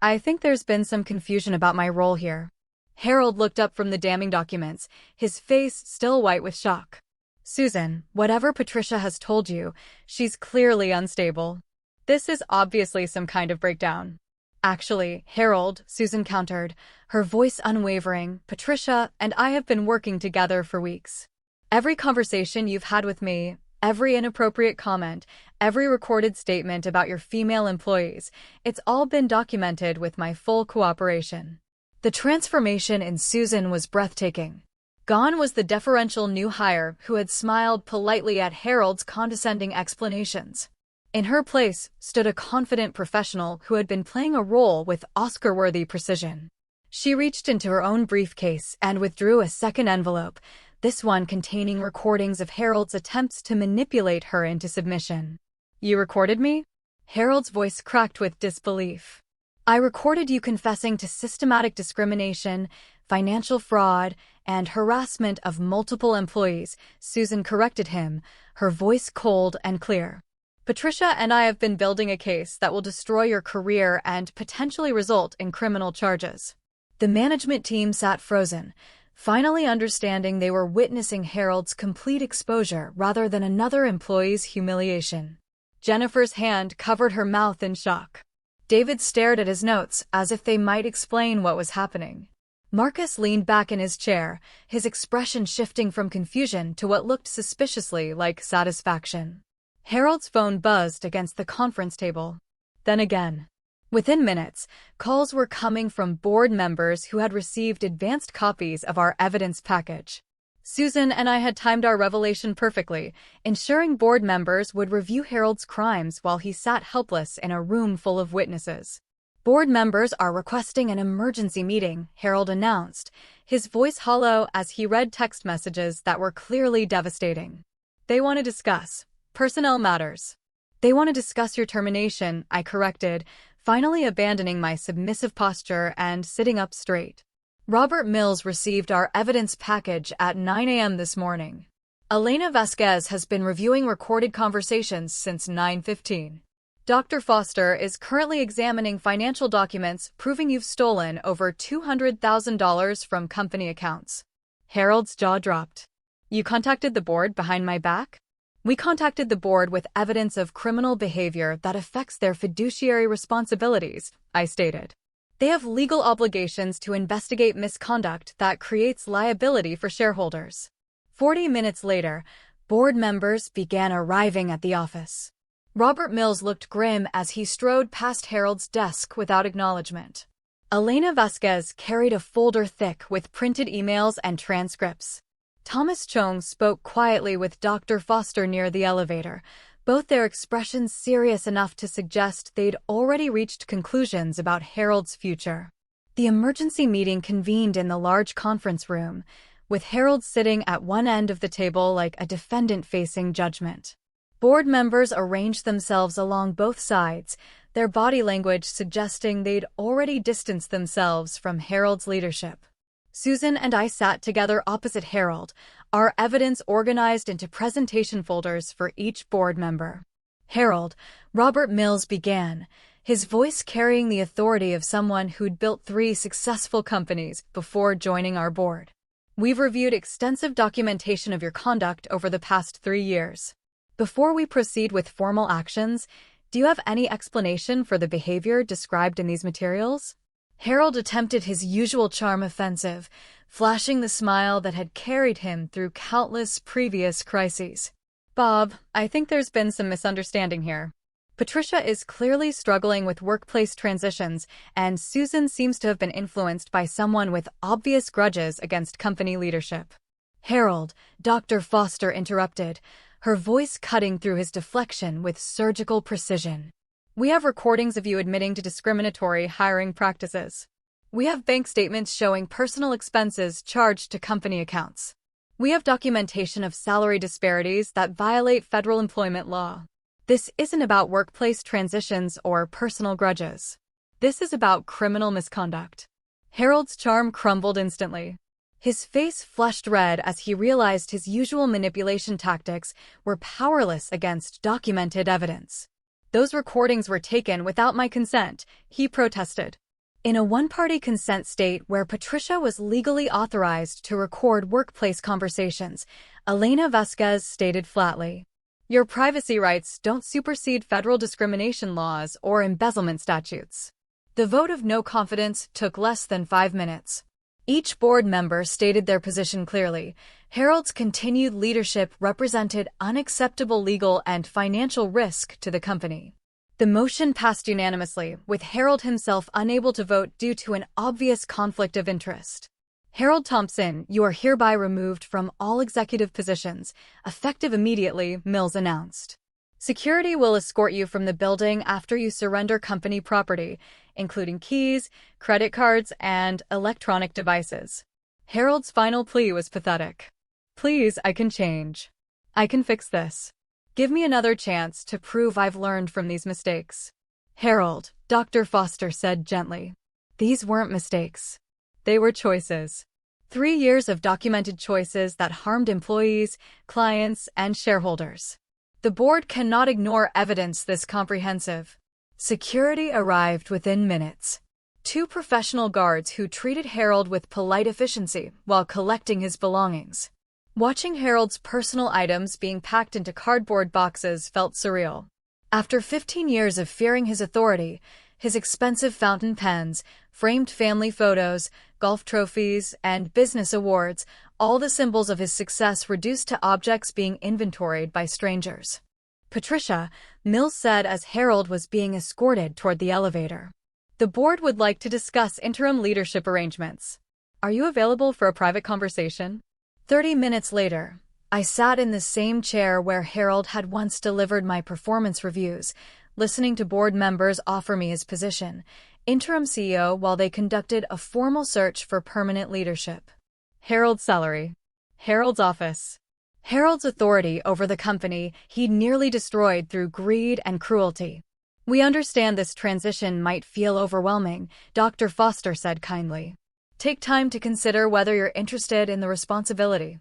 "I think there's been some confusion about my role here." Harold looked up from the damning documents, his face still white with shock. "Susan, whatever Patricia has told you, she's clearly unstable. This is obviously some kind of breakdown." "Actually, Harold," Susan countered, her voice unwavering, "Patricia and I have been working together for weeks. Every conversation you've had with me, every inappropriate comment, every recorded statement about your female employees, it's all been documented with my full cooperation." The transformation in Susan was breathtaking. Gone was the deferential new hire who had smiled politely at Harold's condescending explanations. In her place stood a confident professional who had been playing a role with Oscar-worthy precision. She reached into her own briefcase and withdrew a second envelope, this one containing recordings of Harold's attempts to manipulate her into submission. "You recorded me?" Harold's voice cracked with disbelief. "I recorded you confessing to systematic discrimination, financial fraud, and harassment of multiple employees," Susan corrected him, her voice cold and clear. "Patricia and I have been building a case that will destroy your career and potentially result in criminal charges." The management team sat frozen, finally understanding they were witnessing Harold's complete exposure rather than another employee's humiliation. Jennifer's hand covered her mouth in shock. David stared at his notes as if they might explain what was happening. Marcus leaned back in his chair, his expression shifting from confusion to what looked suspiciously like satisfaction. Harold's phone buzzed against the conference table. Then again. Within minutes, calls were coming from board members who had received advanced copies of our evidence package. Susan and I had timed our revelation perfectly, ensuring board members would review Harold's crimes while he sat helpless in a room full of witnesses. Board members are requesting an emergency meeting, Harold announced, his voice hollow as he read text messages that were clearly devastating. They want to discuss personnel matters. They want to discuss your termination, I corrected, finally abandoning my submissive posture and sitting up straight. Robert Mills received our evidence package at 9 a.m. this morning. Elena Vasquez has been reviewing recorded conversations since 9:15. Dr. Foster is currently examining financial documents proving you've stolen over $200,000 from company accounts. Harold's jaw dropped. You contacted the board behind my back? We contacted the board with evidence of criminal behavior that affects their fiduciary responsibilities, I stated. They have legal obligations to investigate misconduct that creates liability for shareholders. 40 minutes later, board members began arriving at the office. Robert Mills looked grim as he strode past Harold's desk without acknowledgement. Elena Vasquez carried a folder thick with printed emails and transcripts. Thomas Chung spoke quietly with Dr. Foster near the elevator, both their expressions serious enough to suggest they'd already reached conclusions about Harold's future. The emergency meeting convened in the large conference room, with Harold sitting at one end of the table like a defendant facing judgment. Board members arranged themselves along both sides, their body language suggesting they'd already distanced themselves from Harold's leadership. Susan and I sat together opposite Harold, our evidence organized into presentation folders for each board member. Harold, Robert Mills began, his voice carrying the authority of someone who'd built 3 successful companies before joining our board. We've reviewed extensive documentation of your conduct over the past 3 years. Before we proceed with formal actions, do you have any explanation for the behavior described in these materials? Harold attempted his usual charm offensive, flashing the smile that had carried him through countless previous crises. Bob, I think there's been some misunderstanding here. Patricia is clearly struggling with workplace transitions, and Susan seems to have been influenced by someone with obvious grudges against company leadership. Harold, Dr. Foster interrupted, her voice cutting through his deflection with surgical precision. We have recordings of you admitting to discriminatory hiring practices. We have bank statements showing personal expenses charged to company accounts. We have documentation of salary disparities that violate federal employment law. This isn't about workplace transitions or personal grudges. This is about criminal misconduct. Harold's charm crumbled instantly. His face flushed red as he realized his usual manipulation tactics were powerless against documented evidence. Those recordings were taken without my consent, he protested. In a one-party consent state where Patricia was legally authorized to record workplace conversations, Elena Vasquez stated flatly, your privacy rights don't supersede federal discrimination laws or embezzlement statutes. The vote of no confidence took less than 5 minutes. Each board member stated their position clearly. Harold's continued leadership represented unacceptable legal and financial risk to the company. The motion passed unanimously, with Harold himself unable to vote due to an obvious conflict of interest. Harold Thompson, you are hereby removed from all executive positions, effective immediately, Mills announced. Security will escort you from the building after you surrender company property, including keys, credit cards, and electronic devices. Harold's final plea was pathetic. Please, I can change. I can fix this. Give me another chance to prove I've learned from these mistakes. Harold, Dr. Foster said gently. These weren't mistakes. They were choices. 3 years of documented choices that harmed employees, clients, and shareholders. The board cannot ignore evidence this comprehensive. Security arrived within minutes. 2 professional guards who treated Harold with polite efficiency while collecting his belongings. Watching Harold's personal items being packed into cardboard boxes felt surreal. After 15 years of fearing his authority, his expensive fountain pens, framed family photos, golf trophies, and business awards, all the symbols of his success reduced to objects being inventoried by strangers. Patricia, Mills said as Harold was being escorted toward the elevator. The board would like to discuss interim leadership arrangements. Are you available for a private conversation? 30 minutes later, I sat in the same chair where Harold had once delivered my performance reviews, listening to board members offer me his position, interim CEO, while they conducted a formal search for permanent leadership. Harold's salary. Harold's office. Harold's authority over the company he'd nearly destroyed through greed and cruelty. "We understand this transition might feel overwhelming," Dr. Foster said kindly. "Take time to consider whether you're interested in the responsibility."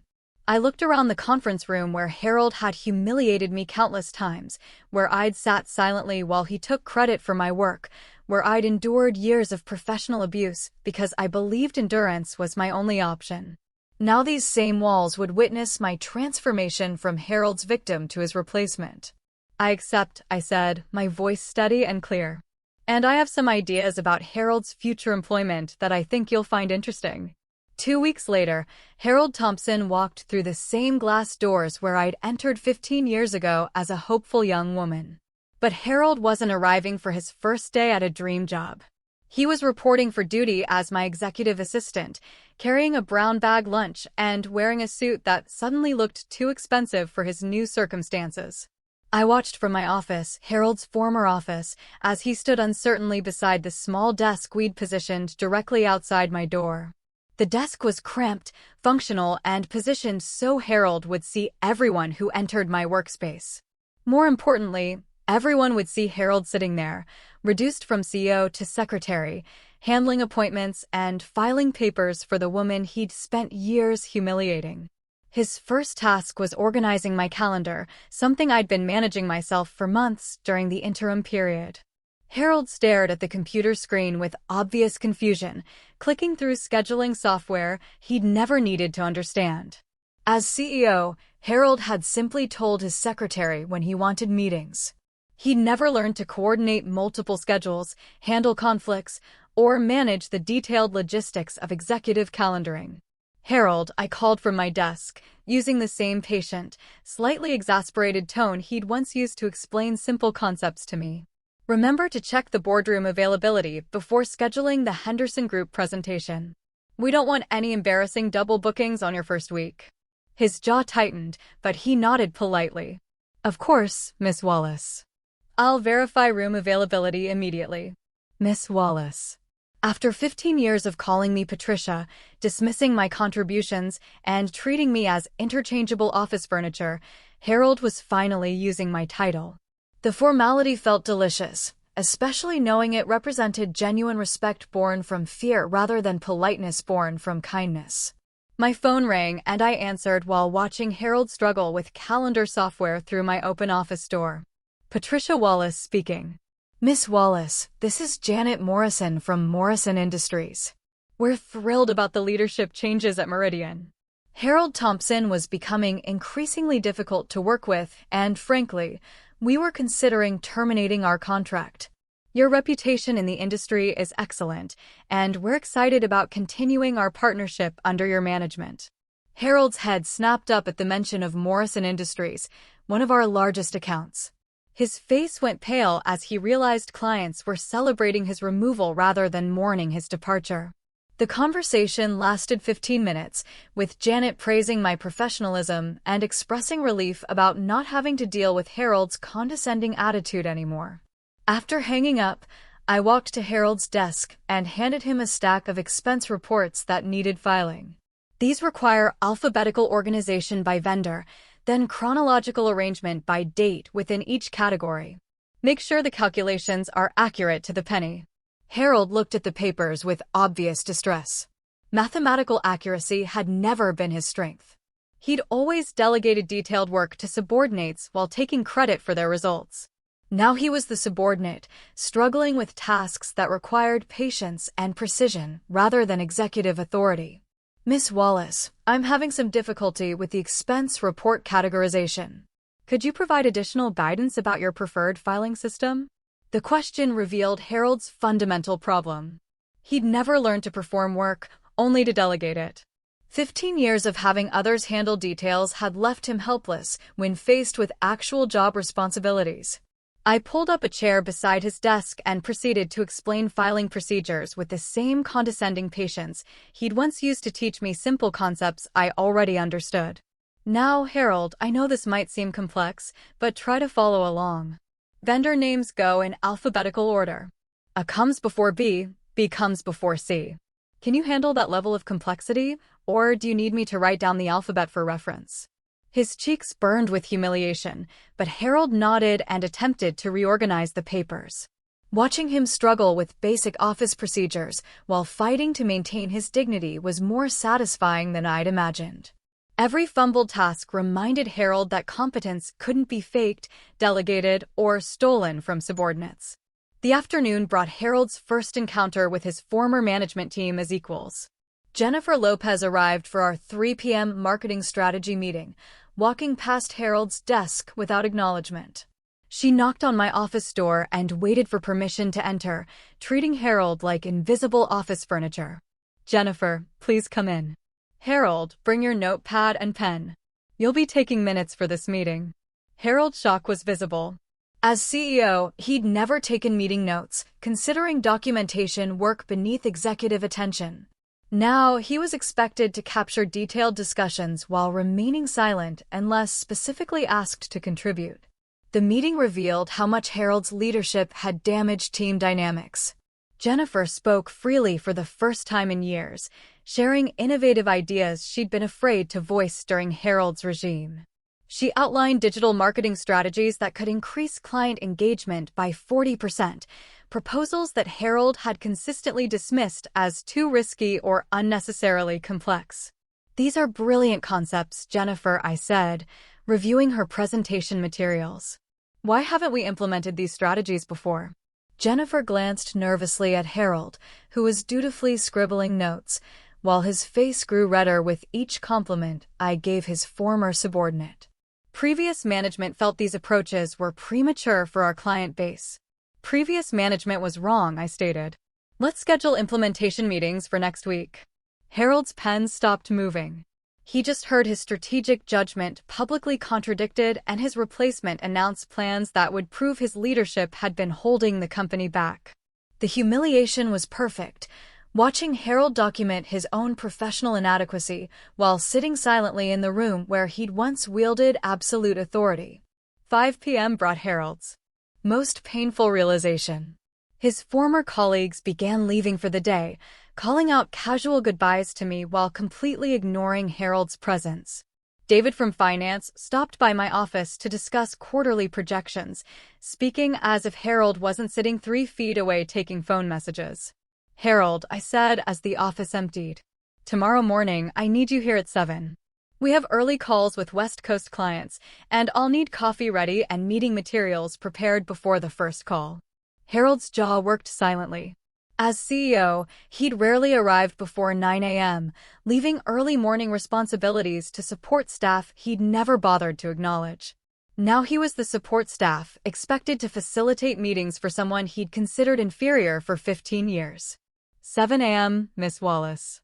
I looked around the conference room where Harold had humiliated me countless times, where I'd sat silently while he took credit for my work, where I'd endured years of professional abuse because I believed endurance was my only option. Now these same walls would witness my transformation from Harold's victim to his replacement. "I accept," I said, my voice steady and clear. "And I have some ideas about Harold's future employment that I think you'll find interesting." 2 weeks later, Harold Thompson walked through the same glass doors where I'd entered 15 years ago as a hopeful young woman. But Harold wasn't arriving for his first day at a dream job. He was reporting for duty as my executive assistant, carrying a brown bag lunch and wearing a suit that suddenly looked too expensive for his new circumstances. I watched from my office, Harold's former office, as he stood uncertainly beside the small desk we'd positioned directly outside my door. The desk was cramped, functional, and positioned so Harold would see everyone who entered my workspace. More importantly, everyone would see Harold sitting there, reduced from CEO to secretary, handling appointments and filing papers for the woman he'd spent years humiliating. His first task was organizing my calendar, something I'd been managing myself for months during the interim period. Harold stared at the computer screen with obvious confusion, clicking through scheduling software he'd never needed to understand. As CEO, Harold had simply told his secretary when he wanted meetings. He'd never learned to coordinate multiple schedules, handle conflicts, or manage the detailed logistics of executive calendaring. "Harold," I called from my desk, using the same patient, slightly exasperated tone he'd once used to explain simple concepts to me. "Remember to check the boardroom availability before scheduling the Henderson Group presentation. We don't want any embarrassing double bookings on your first week." His jaw tightened, but he nodded politely. "Of course, Miss Wallace. I'll verify room availability immediately." Miss Wallace. After 15 years of calling me Patricia, dismissing my contributions, and treating me as interchangeable office furniture, Harold was finally using my title. The formality felt delicious, especially knowing it represented genuine respect born from fear rather than politeness born from kindness. My phone rang and I answered while watching Harold struggle with calendar software through my open office door. Patricia Wallace speaking. "Miss Wallace, this is Janet Morrison from Morrison Industries. We're thrilled about the leadership changes at Meridian." Harold Thompson was becoming increasingly difficult to work with, and frankly, we were considering terminating our contract. "Your reputation in the industry is excellent, and we're excited about continuing our partnership under your management." Harold's head snapped up at the mention of Morrison Industries, one of our largest accounts. His face went pale as he realized clients were celebrating his removal rather than mourning his departure. The conversation lasted 15 minutes, with Janet praising my professionalism and expressing relief about not having to deal with Harold's condescending attitude anymore. After hanging up, I walked to Harold's desk and handed him a stack of expense reports that needed filing. These require alphabetical organization by vendor, then chronological arrangement by date within each category. Make sure the calculations are accurate to the penny. Harold looked at the papers with obvious distress. Mathematical accuracy had never been his strength. He'd always delegated detailed work to subordinates while taking credit for their results. Now he was the subordinate, struggling with tasks that required patience and precision rather than executive authority. "Miss Wallace, I'm having some difficulty with the expense report categorization. Could you provide additional guidance about your preferred filing system?" The question revealed Harold's fundamental problem. He'd never learned to perform work, only to delegate it. 15 years of having others handle details had left him helpless when faced with actual job responsibilities. I pulled up a chair beside his desk and proceeded to explain filing procedures with the same condescending patience he'd once used to teach me simple concepts I already understood. "Now, Harold, I know this might seem complex, but try to follow along. Vendor names go in alphabetical order. A comes before B, B comes before C. Can you handle that level of complexity, or do you need me to write down the alphabet for reference? His cheeks burned with humiliation, but Harold nodded and attempted to reorganize the papers. Watching him struggle with basic office procedures while fighting to maintain his dignity was more satisfying than I'd imagined. Every fumbled task reminded Harold that competence couldn't be faked, delegated, or stolen from subordinates. The afternoon brought Harold's first encounter with his former management team as equals. Jennifer Lopez arrived for our 3 p.m. marketing strategy meeting, walking past Harold's desk without acknowledgement. She knocked on my office door and waited for permission to enter, treating Harold like invisible office furniture. "Jennifer, please come in." "Harold, bring your notepad and pen. You'll be taking minutes for this meeting." Harold's shock was visible. As CEO, he'd never taken meeting notes, considering documentation work beneath executive attention. Now, he was expected to capture detailed discussions while remaining silent unless specifically asked to contribute. The meeting revealed how much Harold's leadership had damaged team dynamics. Jennifer spoke freely for the first time in years, sharing innovative ideas she'd been afraid to voice during Harold's regime. She outlined digital marketing strategies that could increase client engagement by 40%, proposals that Harold had consistently dismissed as too risky or unnecessarily complex. "These are brilliant concepts, Jennifer," I said, reviewing her presentation materials. "Why haven't we implemented these strategies before?" Jennifer glanced nervously at Harold, who was dutifully scribbling notes, while his face grew redder with each compliment I gave his former subordinate. Previous management felt these approaches were premature for our client base. "Previous management was wrong," I stated. "Let's schedule implementation meetings for next week." Harold's pen stopped moving. He just heard his strategic judgment publicly contradicted and his replacement announce plans that would prove his leadership had been holding the company back. The humiliation was perfect, watching Harold document his own professional inadequacy while sitting silently in the room where he'd once wielded absolute authority. 5 p.m. brought Harold's most painful realization. His former colleagues began leaving for the day, calling out casual goodbyes to me while completely ignoring Harold's presence. David from finance stopped by my office to discuss quarterly projections, speaking as if Harold wasn't sitting 3 feet away taking phone messages. "Harold," I said as the office emptied. "Tomorrow morning, I need you here at 7. We have early calls with West Coast clients, and I'll need coffee ready and meeting materials prepared before the first call." Harold's jaw worked silently. As CEO, he'd rarely arrived before 9 a.m., leaving early morning responsibilities to support staff he'd never bothered to acknowledge. Now he was the support staff, expected to facilitate meetings for someone he'd considered inferior for 15 years. 7 a.m., Miss Wallace.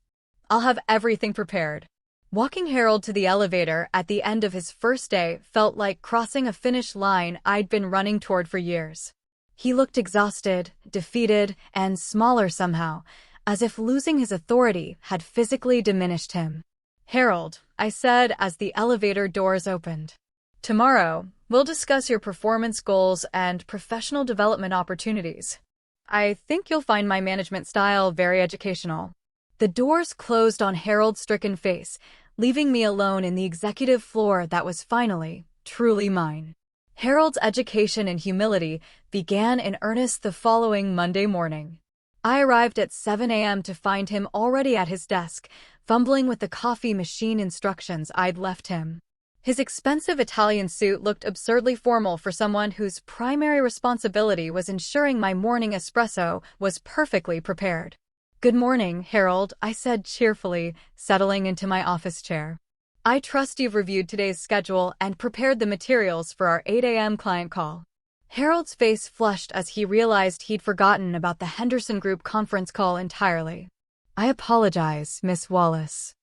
I'll have everything prepared. Walking Harold to the elevator at the end of his first day felt like crossing a finish line I'd been running toward for years. He looked exhausted, defeated, and smaller somehow, as if losing his authority had physically diminished him. "Harold," I said as the elevator doors opened. "Tomorrow, we'll discuss your performance goals and professional development opportunities. I think you'll find my management style very educational." The doors closed on Harold's stricken face, leaving me alone in the executive floor that was finally, truly mine. Harold's education and humility began in earnest the following Monday morning. I arrived at 7 a.m. to find him already at his desk, fumbling with the coffee machine instructions I'd left him. His expensive Italian suit looked absurdly formal for someone whose primary responsibility was ensuring my morning espresso was perfectly prepared. "Good morning, Harold," I said cheerfully, settling into my office chair. "I trust you've reviewed today's schedule and prepared the materials for our 8 a.m. client call." Harold's face flushed as he realized he'd forgotten about the Henderson Group conference call entirely. "I apologize, Miss Wallace.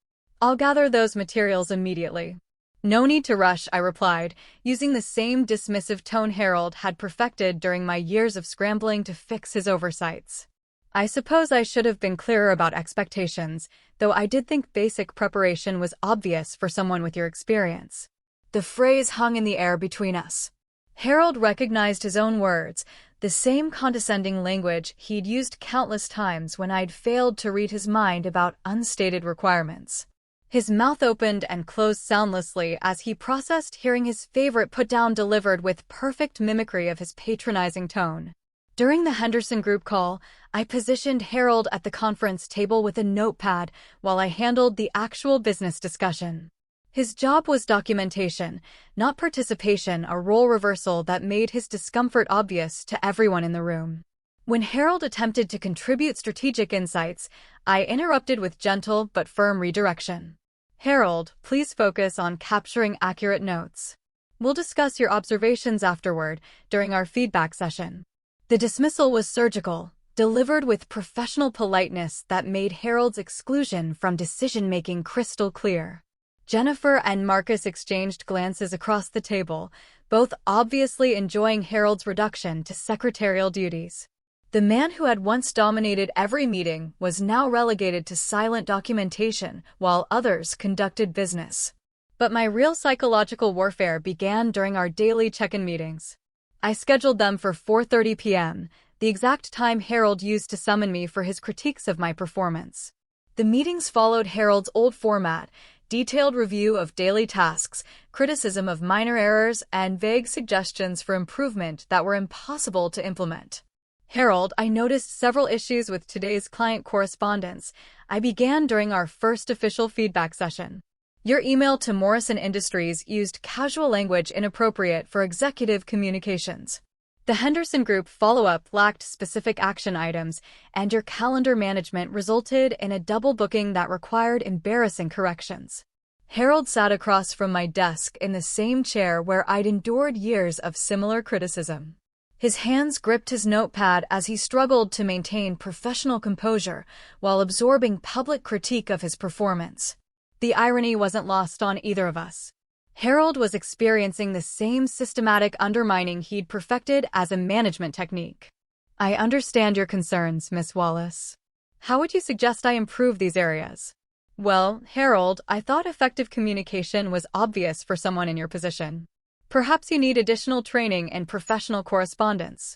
I'll gather those materials immediately." "No need to rush," I replied, using the same dismissive tone Harold had perfected during my years of scrambling to fix his oversights. I suppose I should have been clearer about expectations, though I did think basic preparation was obvious for someone with your experience. The phrase hung in the air between us. Harold recognized his own words, the same condescending language he'd used countless times when I'd failed to read his mind about unstated requirements. His mouth opened and closed soundlessly as he processed hearing his favorite put-down delivered with perfect mimicry of his patronizing tone. During the Henderson group call, I positioned Harold at the conference table with a notepad while I handled the actual business discussion. His job was documentation, not participation, a role reversal that made his discomfort obvious to everyone in the room. When Harold attempted to contribute strategic insights, I interrupted with gentle but firm redirection. Harold, please focus on capturing accurate notes. We'll discuss your observations afterward, during our feedback session. The dismissal was surgical, delivered with professional politeness that made Harold's exclusion from decision-making crystal clear. Jennifer and Marcus exchanged glances across the table, both obviously enjoying Harold's reduction to secretarial duties. The man who had once dominated every meeting was now relegated to silent documentation while others conducted business. But my real psychological warfare began during our daily check-in meetings. I scheduled them for 4:30 p.m., the exact time Harold used to summon me for his critiques of my performance. The meetings followed Harold's old format: detailed review of daily tasks, criticism of minor errors, and vague suggestions for improvement that were impossible to implement. Harold, I noticed several issues with today's client correspondence. I began during our first official feedback session. Your email to Morrison Industries used casual language inappropriate for executive communications. The Henderson Group follow-up lacked specific action items, and your calendar management resulted in a double booking that required embarrassing corrections. Harold sat across from my desk in the same chair where I'd endured years of similar criticism. His hands gripped his notepad as he struggled to maintain professional composure while absorbing public critique of his performance. The irony wasn't lost on either of us. Harold was experiencing the same systematic undermining he'd perfected as a management technique. I understand your concerns, Miss Wallace. How would you suggest I improve these areas? Well, Harold, I thought effective communication was obvious for someone in your position. Perhaps you need additional training in professional correspondence.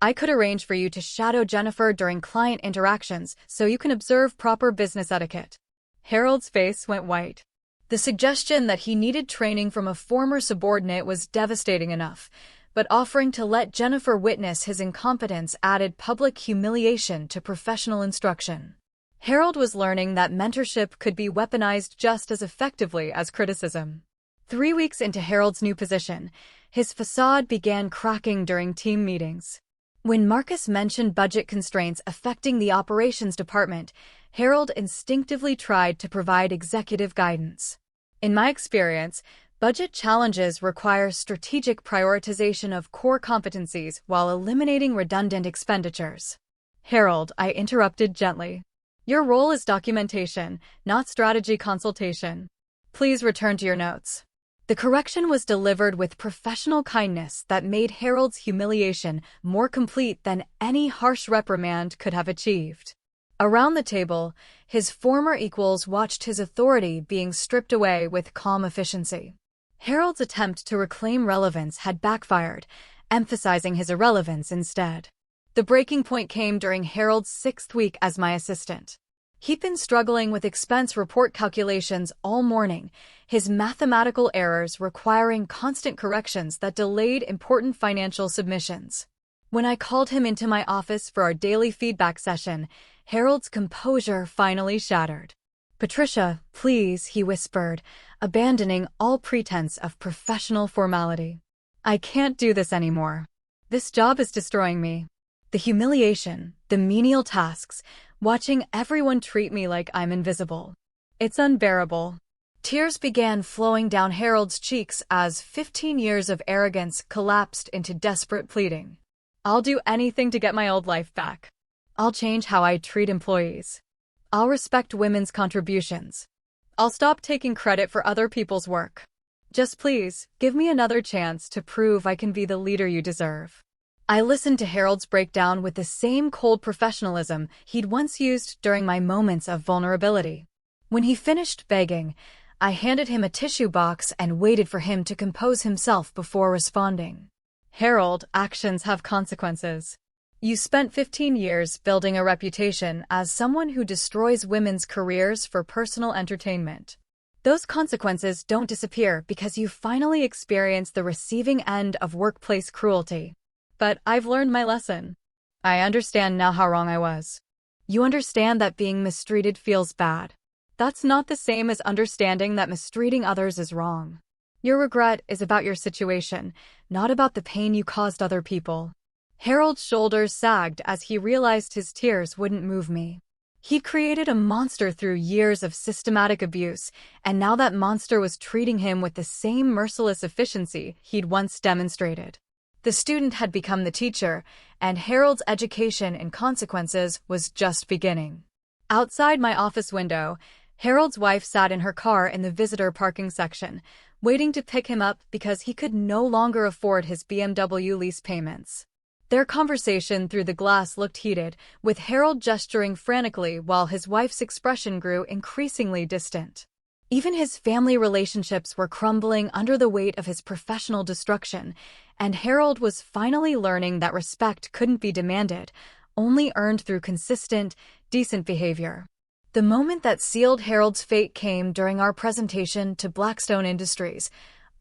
I could arrange for you to shadow Jennifer during client interactions so you can observe proper business etiquette. Harold's face went white. The suggestion that he needed training from a former subordinate was devastating enough, but offering to let Jennifer witness his incompetence added public humiliation to professional instruction. Harold was learning that mentorship could be weaponized just as effectively as criticism. 3 weeks into Harold's new position, his facade began cracking during team meetings. When Marcus mentioned budget constraints affecting the operations department, Harold instinctively tried to provide executive guidance. In my experience, budget challenges require strategic prioritization of core competencies while eliminating redundant expenditures. Harold, I interrupted gently. Your role is documentation, not strategy consultation. Please return to your notes. The correction was delivered with professional kindness that made Harold's humiliation more complete than any harsh reprimand could have achieved. Around the table, his former equals watched his authority being stripped away with calm efficiency. Harold's attempt to reclaim relevance had backfired, emphasizing his irrelevance instead. The breaking point came during Harold's 6th week as my assistant. He'd been struggling with expense report calculations all morning, his mathematical errors requiring constant corrections that delayed important financial submissions. When I called him into my office for our daily feedback session, Harold's composure finally shattered. Patricia, please, he whispered, abandoning all pretense of professional formality. I can't do this anymore. This job is destroying me. The humiliation, the menial tasks, watching everyone treat me like I'm invisible. It's unbearable. Tears began flowing down Harold's cheeks as 15 years of arrogance collapsed into desperate pleading. I'll do anything to get my old life back. I'll change how I treat employees. I'll respect women's contributions. I'll stop taking credit for other people's work. Just please, give me another chance to prove I can be the leader you deserve. I listened to Harold's breakdown with the same cold professionalism he'd once used during my moments of vulnerability. When he finished begging, I handed him a tissue box and waited for him to compose himself before responding. Harold, actions have consequences. You spent 15 years building a reputation as someone who destroys women's careers for personal entertainment. Those consequences don't disappear because you finally experience the receiving end of workplace cruelty. But I've learned my lesson. I understand now how wrong I was. You understand that being mistreated feels bad. That's not the same as understanding that mistreating others is wrong. Your regret is about your situation, not about the pain you caused other people. Harold's shoulders sagged as he realized his tears wouldn't move me. He'd created a monster through years of systematic abuse, and now that monster was treating him with the same merciless efficiency he'd once demonstrated. The student had become the teacher, and Harold's education in consequences was just beginning. Outside my office window, Harold's wife sat in her car in the visitor parking section, waiting to pick him up because he could no longer afford his BMW lease payments. Their conversation through the glass looked heated, with Harold gesturing frantically while his wife's expression grew increasingly distant. Even his family relationships were crumbling under the weight of his professional destruction, and Harold was finally learning that respect couldn't be demanded, only earned through consistent, decent behavior. The moment that sealed Harold's fate came during our presentation to Blackstone Industries,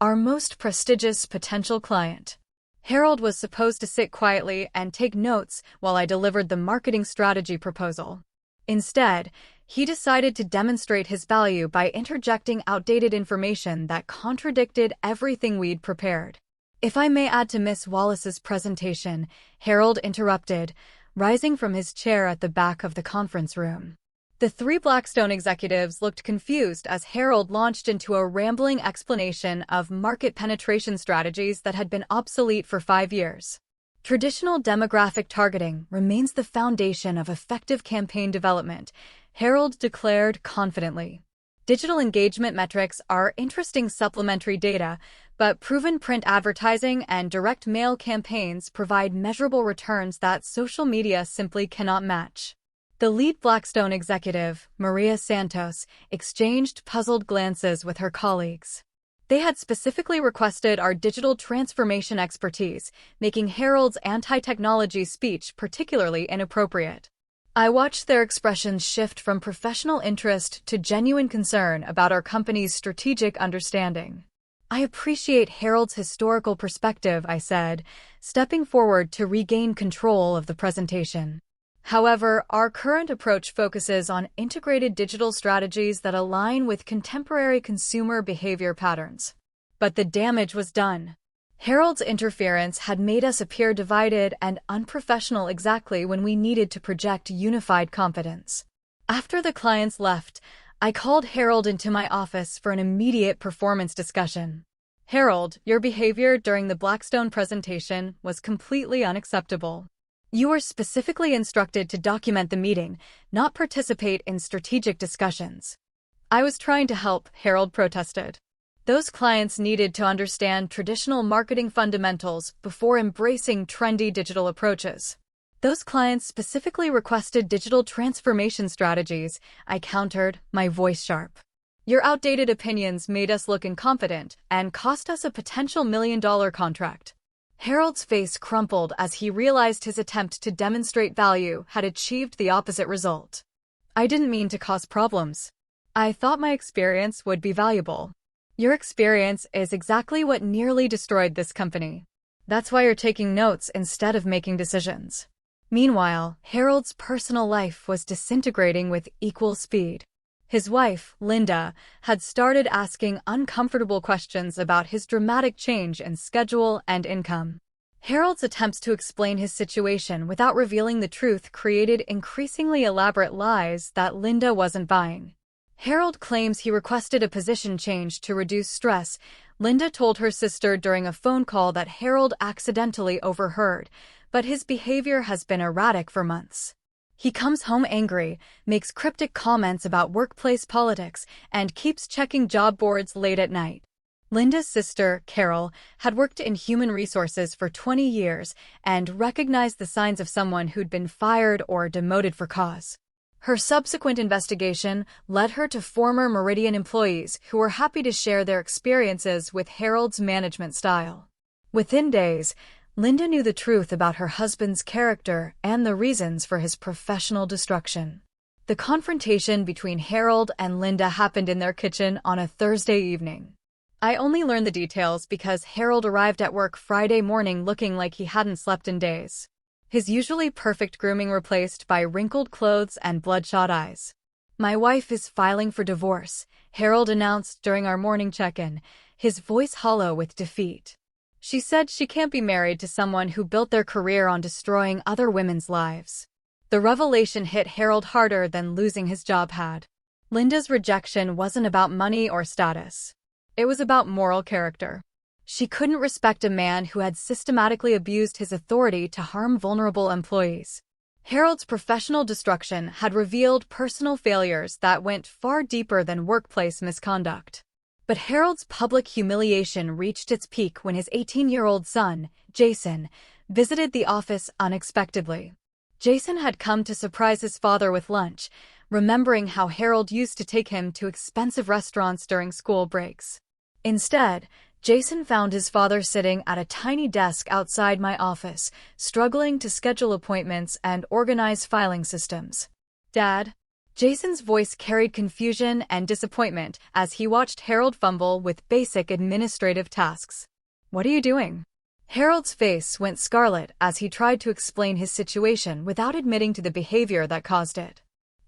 our most prestigious potential client. Harold was supposed to sit quietly and take notes while I delivered the marketing strategy proposal. Instead, he decided to demonstrate his value by interjecting outdated information that contradicted everything we'd prepared. If I may add to Miss Wallace's presentation, Harold interrupted, rising from his chair at the back of the conference room. The three Blackstone executives looked confused as Harold launched into a rambling explanation of market penetration strategies that had been obsolete for 5 years. Traditional demographic targeting remains the foundation of effective campaign development, Harold declared confidently. Digital engagement metrics are interesting supplementary data, but proven print advertising and direct mail campaigns provide measurable returns that social media simply cannot match. The lead Blackstone executive, Maria Santos, exchanged puzzled glances with her colleagues. They had specifically requested our digital transformation expertise, making Harold's anti-technology speech particularly inappropriate. I watched their expressions shift from professional interest to genuine concern about our company's strategic understanding. I appreciate Harold's historical perspective, I said, stepping forward to regain control of the presentation. However, our current approach focuses on integrated digital strategies that align with contemporary consumer behavior patterns. But the damage was done. Harold's interference had made us appear divided and unprofessional exactly when we needed to project unified confidence. After the clients left, I called Harold into my office for an immediate performance discussion. Harold, your behavior during the Blackstone presentation was completely unacceptable. You were specifically instructed to document the meeting, not participate in strategic discussions. I was trying to help, Harold protested. Those clients needed to understand traditional marketing fundamentals before embracing trendy digital approaches. Those clients specifically requested digital transformation strategies, I countered, my voice sharp. Your outdated opinions made us look incompetent and cost us a potential $1 million contract. Harold's face crumpled as he realized his attempt to demonstrate value had achieved the opposite result. I didn't mean to cause problems. I thought my experience would be valuable. Your experience is exactly what nearly destroyed this company. That's why you're taking notes instead of making decisions. Meanwhile, Harold's personal life was disintegrating with equal speed. His wife, Linda, had started asking uncomfortable questions about his dramatic change in schedule and income. Harold's attempts to explain his situation without revealing the truth created increasingly elaborate lies that Linda wasn't buying. Harold claims he requested a position change to reduce stress. Linda told her sister during a phone call that Harold accidentally overheard, but his behavior has been erratic for months. He comes home angry, makes cryptic comments about workplace politics, and keeps checking job boards late at night. Linda's sister, Carol, had worked in human resources for 20 years and recognized the signs of someone who'd been fired or demoted for cause. Her subsequent investigation led her to former Meridian employees who were happy to share their experiences with Harold's management style. Within days, Linda knew the truth about her husband's character and the reasons for his professional destruction. The confrontation between Harold and Linda happened in their kitchen on a Thursday evening. I only learned the details because Harold arrived at work Friday morning looking like he hadn't slept in days. His usually perfect grooming replaced by wrinkled clothes and bloodshot eyes. "My wife is filing for divorce," Harold announced during our morning check-in, his voice hollow with defeat. "She said she can't be married to someone who built their career on destroying other women's lives." The revelation hit Harold harder than losing his job had. Linda's rejection wasn't about money or status. It was about moral character. She couldn't respect a man who had systematically abused his authority to harm vulnerable employees. Harold's professional destruction had revealed personal failures that went far deeper than workplace misconduct. But Harold's public humiliation reached its peak when his 18-year-old son, Jason, visited the office unexpectedly. Jason had come to surprise his father with lunch, remembering how Harold used to take him to expensive restaurants during school breaks. Instead, Jason found his father sitting at a tiny desk outside my office, struggling to schedule appointments and organize filing systems. "Dad?" Jason's voice carried confusion and disappointment as he watched Harold fumble with basic administrative tasks. "What are you doing?" Harold's face went scarlet as he tried to explain his situation without admitting to the behavior that caused it.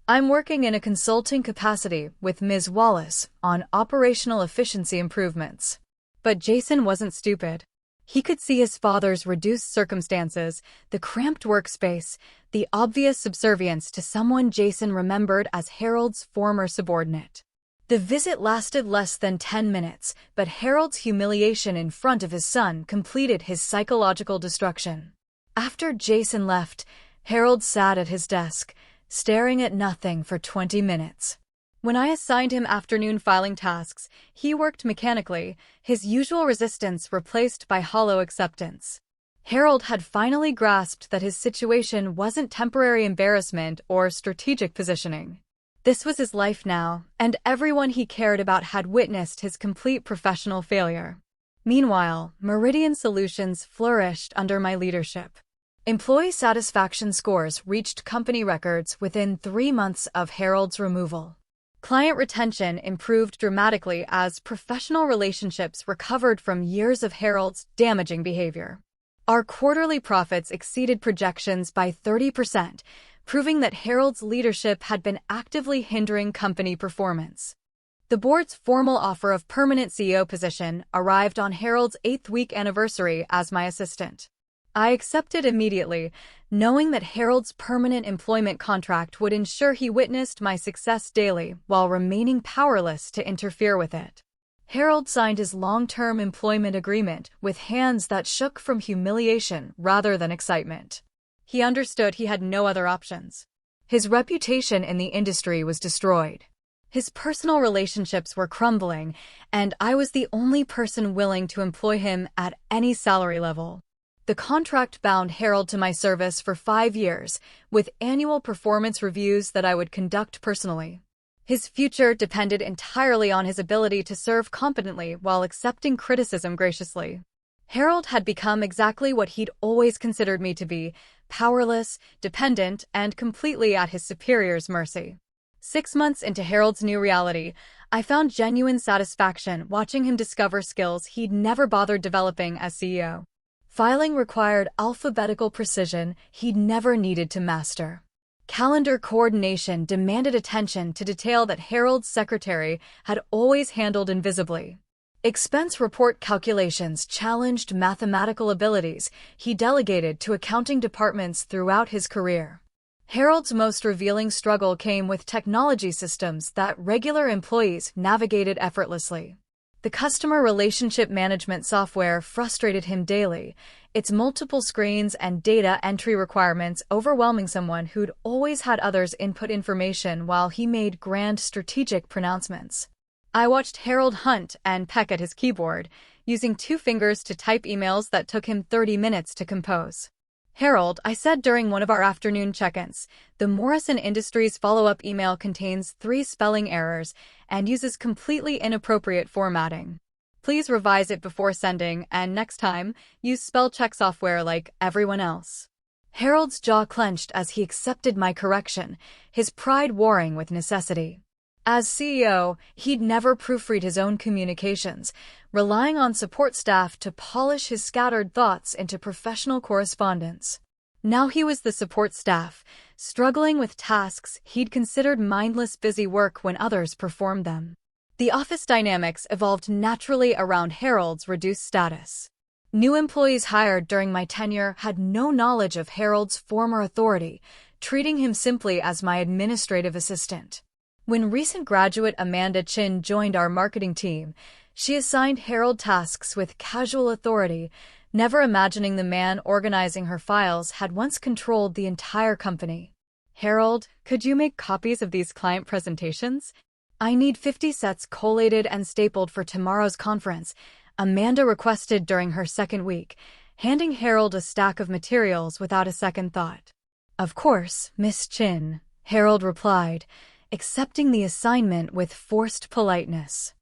"I'm working in a consulting capacity with Ms. Wallace on operational efficiency improvements." But Jason wasn't stupid. He could see his father's reduced circumstances, the cramped workspace, the obvious subservience to someone Jason remembered as Harold's former subordinate. The visit lasted less than 10 minutes, but Harold's humiliation in front of his son completed his psychological destruction. After Jason left, Harold sat at his desk, staring at nothing for 20 minutes. When I assigned him afternoon filing tasks, he worked mechanically, his usual resistance replaced by hollow acceptance. Harold had finally grasped that his situation wasn't temporary embarrassment or strategic positioning. This was his life now, and everyone he cared about had witnessed his complete professional failure. Meanwhile, Meridian Solutions flourished under my leadership. Employee satisfaction scores reached company records within 3 months of Harold's removal. Client retention improved dramatically as professional relationships recovered from years of Harold's damaging behavior. Our quarterly profits exceeded projections by 30%, proving that Harold's leadership had been actively hindering company performance. The board's formal offer of permanent CEO position arrived on Harold's 8th-week anniversary as my assistant. I accepted immediately, knowing that Harold's permanent employment contract would ensure he witnessed my success daily while remaining powerless to interfere with it. Harold signed his long-term employment agreement with hands that shook from humiliation rather than excitement. He understood he had no other options. His reputation in the industry was destroyed. His personal relationships were crumbling, and I was the only person willing to employ him at any salary level. The contract bound Harold to my service for 5 years, with annual performance reviews that I would conduct personally. His future depended entirely on his ability to serve competently while accepting criticism graciously. Harold had become exactly what he'd always considered me to be: powerless, dependent, and completely at his superior's mercy. 6 months into Harold's new reality, I found genuine satisfaction watching him discover skills he'd never bothered developing as CEO. Filing required alphabetical precision he'd never needed to master. Calendar coordination demanded attention to detail that Harold's secretary had always handled invisibly. Expense report calculations challenged mathematical abilities he delegated to accounting departments throughout his career. Harold's most revealing struggle came with technology systems that regular employees navigated effortlessly. The customer relationship management software frustrated him daily, its multiple screens and data entry requirements overwhelming someone who'd always had others input information while he made grand strategic pronouncements. I watched Harold hunt and peck at his keyboard, using 2 fingers to type emails that took him 30 minutes to compose. "Harold," I said during one of our afternoon check-ins, "the Morrison Industries follow-up email contains 3 spelling errors and uses completely inappropriate formatting. Please revise it before sending, and next time, use spell check software like everyone else. Harold's jaw clenched as he accepted my correction, his pride warring with necessity. As CEO, he'd never proofread his own communications, relying on support staff to polish his scattered thoughts into professional correspondence. Now he was the support staff, struggling with tasks he'd considered mindless busy work when others performed them. The office dynamics evolved naturally around Harold's reduced status. New employees hired during my tenure had no knowledge of Harold's former authority, treating him simply as my administrative assistant. When recent graduate Amanda Chin joined our marketing team, she assigned Harold tasks with casual authority, never imagining the man organizing her files had once controlled the entire company. "Harold, could you make copies of these client presentations? I need 50 sets collated and stapled for tomorrow's conference," Amanda requested during her second week, handing Harold a stack of materials without a second thought. "Of course, Miss Chin," Harold replied, accepting the assignment with forced politeness.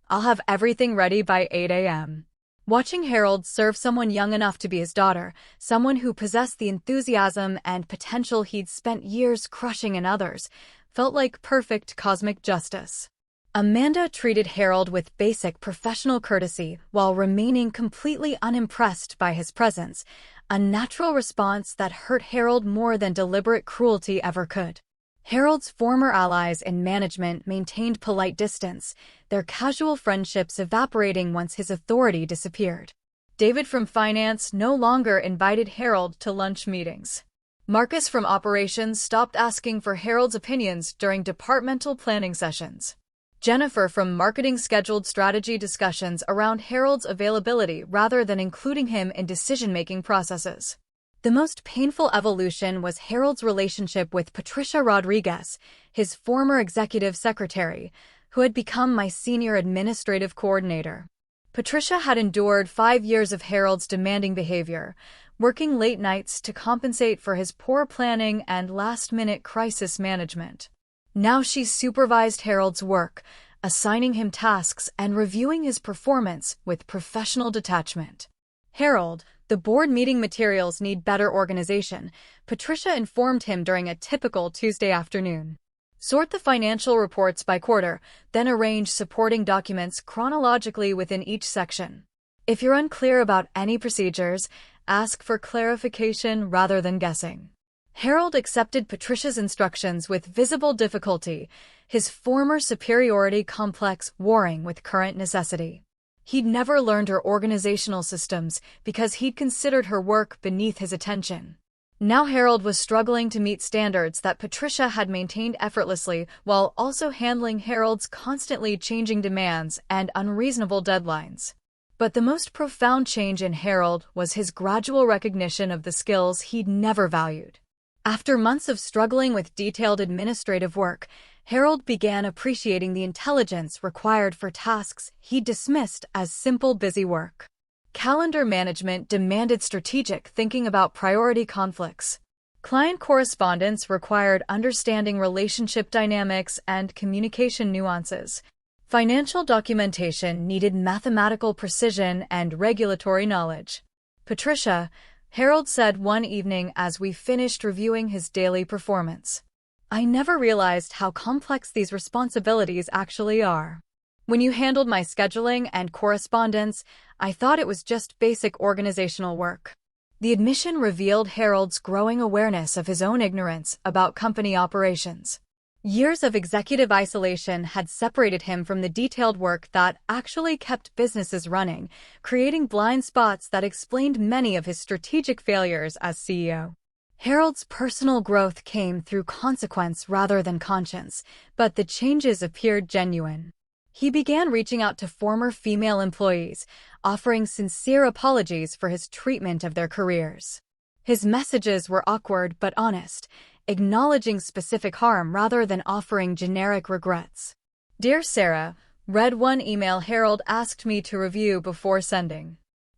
"I'll have everything ready by 8 a.m. Watching Harold serve someone young enough to be his daughter, someone who possessed the enthusiasm and potential he'd spent years crushing in others, felt like perfect cosmic justice. Amanda treated Harold with basic professional courtesy while remaining completely unimpressed by his presence, a natural response that hurt Harold more than deliberate cruelty ever could. Harold's former allies in management maintained polite distance, their casual friendships evaporating once his authority disappeared. David from finance no longer invited Harold to lunch meetings. Marcus from operations stopped asking for Harold's opinions during departmental planning sessions. Jennifer from marketing scheduled strategy discussions around Harold's availability rather than including him in decision-making processes. The most painful evolution was Harold's relationship with Patricia Rodriguez, his former executive secretary, who had become my senior administrative coordinator. Patricia had endured 5 years of Harold's demanding behavior, working late nights to compensate for his poor planning and last-minute crisis management. Now she supervised Harold's work, assigning him tasks and reviewing his performance with professional detachment. "Harold, the board meeting materials need better organization," Patricia informed him during a typical Tuesday afternoon. "Sort the financial reports by quarter, then arrange supporting documents chronologically within each section. If you're unclear about any procedures, ask for clarification rather than guessing." Harold accepted Patricia's instructions with visible difficulty, his former superiority complex warring with current necessity. He'd never learned her organizational systems because he'd considered her work beneath his attention. Now Harold was struggling to meet standards that Patricia had maintained effortlessly while also handling Harold's constantly changing demands and unreasonable deadlines. But the most profound change in Harold was his gradual recognition of the skills he'd never valued. After months of struggling with detailed administrative work, Harold began appreciating the intelligence required for tasks he dismissed as simple busy work. Calendar management demanded strategic thinking about priority conflicts. Client correspondence required understanding relationship dynamics and communication nuances. Financial documentation needed mathematical precision and regulatory knowledge. "Patricia," Harold said one evening as we finished reviewing his daily performance, "I never realized how complex these responsibilities actually are. When you handled my scheduling and correspondence, I thought it was just basic organizational work." The admission revealed Harold's growing awareness of his own ignorance about company operations. Years of executive isolation had separated him from the detailed work that actually kept businesses running, creating blind spots that explained many of his strategic failures as CEO. Harold's personal growth came through consequence rather than conscience, but the changes appeared genuine. He began reaching out to former female employees, offering sincere apologies for his treatment of their careers. His messages were awkward but honest, acknowledging specific harm rather than offering generic regrets. "Dear Sarah," read one email Harold asked me to review before sending.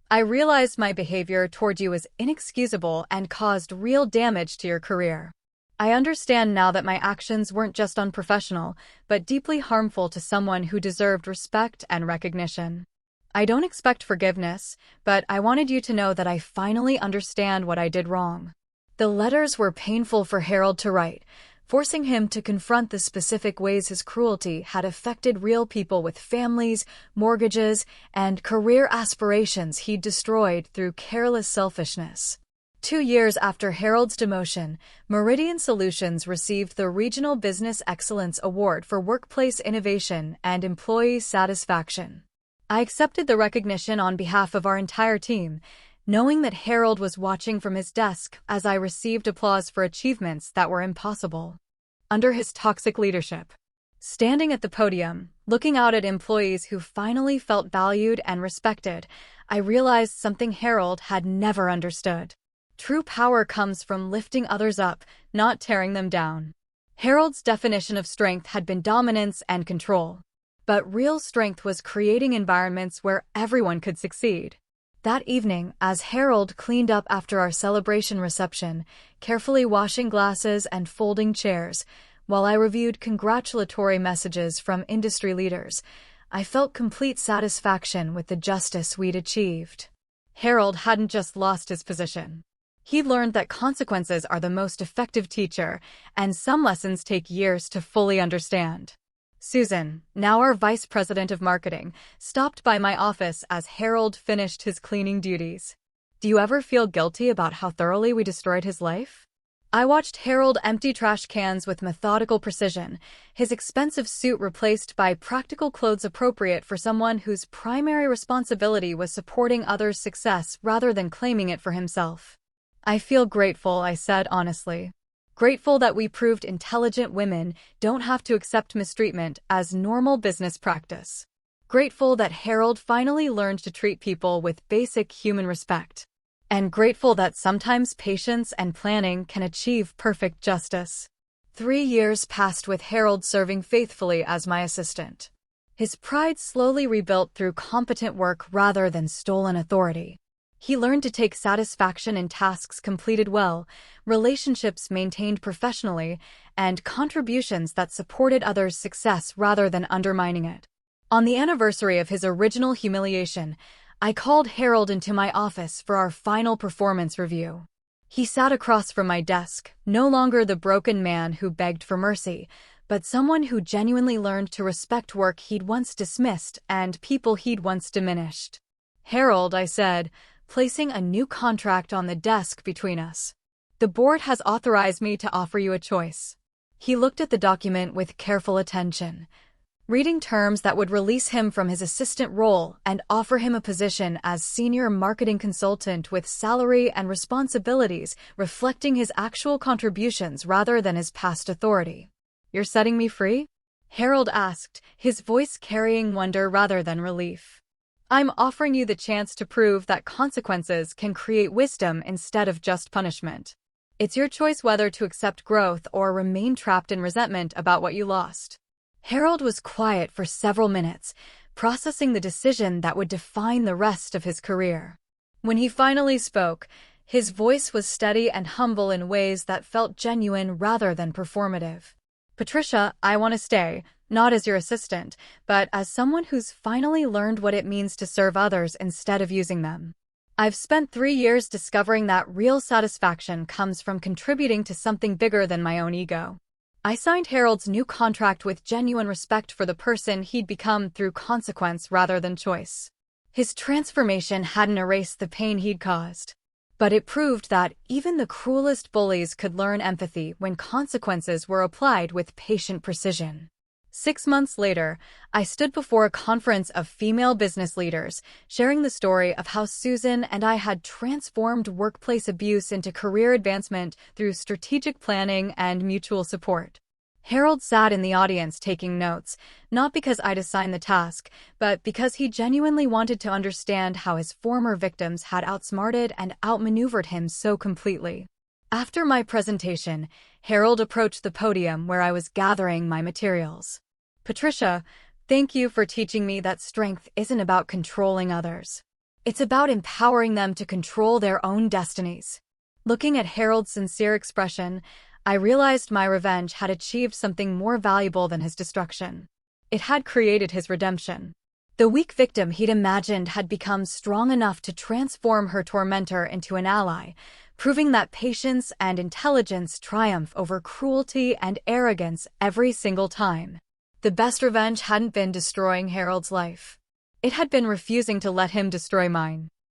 "I realized my behavior toward you was inexcusable and caused real damage to your career. I understand now that my actions weren't just unprofessional, but deeply harmful to someone who deserved respect and recognition. I don't expect forgiveness, but I wanted you to know that I finally understand what I did wrong. The letters were painful for Harold to write, forcing him to confront the specific ways his cruelty had affected real people with families, mortgages, and career aspirations he'd destroyed through careless selfishness. 2 years after Harold's demotion, Meridian Solutions received the Regional Business Excellence Award for Workplace Innovation and Employee Satisfaction. I accepted the recognition on behalf of our entire team, knowing that Harold was watching from his desk as I received applause for achievements that were impossible. Under his toxic leadership. Standing at the podium, looking out at employees who finally felt valued and respected, I realized something Harold had never understood. True power comes from lifting others up, not tearing them down. Harold's definition of strength had been dominance and control. But real strength was creating environments where everyone could succeed. That evening, as Harold cleaned up after our celebration reception, carefully washing glasses and folding chairs, while I reviewed congratulatory messages from industry leaders, I felt complete satisfaction with the justice we'd achieved. Harold hadn't just lost his position. He'd learned that consequences are the most effective teacher, and some lessons take years to fully understand. Susan, now our vice president of marketing, stopped by my office as Harold finished his cleaning duties. Do you ever feel guilty about how thoroughly we destroyed his life? I watched Harold empty trash cans with methodical precision, his expensive suit replaced by practical clothes appropriate for someone whose primary responsibility was supporting others' success rather than claiming it for himself. I feel grateful, I said honestly. Grateful that we proved intelligent women don't have to accept mistreatment as normal business practice. Grateful that Harold finally learned to treat people with basic human respect. And grateful that sometimes patience and planning can achieve perfect justice. 3 years passed with Harold serving faithfully as my assistant. His pride slowly rebuilt through competent work rather than stolen authority. He learned to take satisfaction in tasks completed well, relationships maintained professionally, and contributions that supported others' success rather than undermining it. On the anniversary of his original humiliation, I called Harold into my office for our final performance review. He sat across from my desk, no longer the broken man who begged for mercy, but someone who genuinely learned to respect work he'd once dismissed and people he'd once diminished. Harold, I said, placing a new contract on the desk between us. The board has authorized me to offer you a choice. He looked at the document with careful attention, reading terms that would release him from his assistant role and offer him a position as senior marketing consultant with salary and responsibilities reflecting his actual contributions rather than his past authority. You're setting me free? Harold asked, his voice carrying wonder rather than relief. I'm offering you the chance to prove that consequences can create wisdom instead of just punishment. It's your choice whether to accept growth or remain trapped in resentment about what you lost. Harold was quiet for several minutes, processing the decision that would define the rest of his career. When he finally spoke, his voice was steady and humble in ways that felt genuine rather than performative. Patricia, I want to stay, not as your assistant, but as someone who's finally learned what it means to serve others instead of using them. I've spent 3 years discovering that real satisfaction comes from contributing to something bigger than my own ego. I signed Harold's new contract with genuine respect for the person he'd become through consequence rather than choice. His transformation hadn't erased the pain he'd caused, but it proved that even the cruelest bullies could learn empathy when consequences were applied with patient precision. 6 months later, I stood before a conference of female business leaders, sharing the story of how Susan and I had transformed workplace abuse into career advancement through strategic planning and mutual support. Harold sat in the audience taking notes, not because I'd assigned the task, but because he genuinely wanted to understand how his former victims had outsmarted and outmaneuvered him so completely. After my presentation, Harold approached the podium where I was gathering my materials. Patricia, thank you for teaching me that strength isn't about controlling others. It's about empowering them to control their own destinies. Looking at Harold's sincere expression, I realized my revenge had achieved something more valuable than his destruction. It had created his redemption. The weak victim he'd imagined had become strong enough to transform her tormentor into an ally, proving that patience and intelligence triumph over cruelty and arrogance every single time. The best revenge hadn't been destroying Harold's life. It had been refusing to let him destroy mine.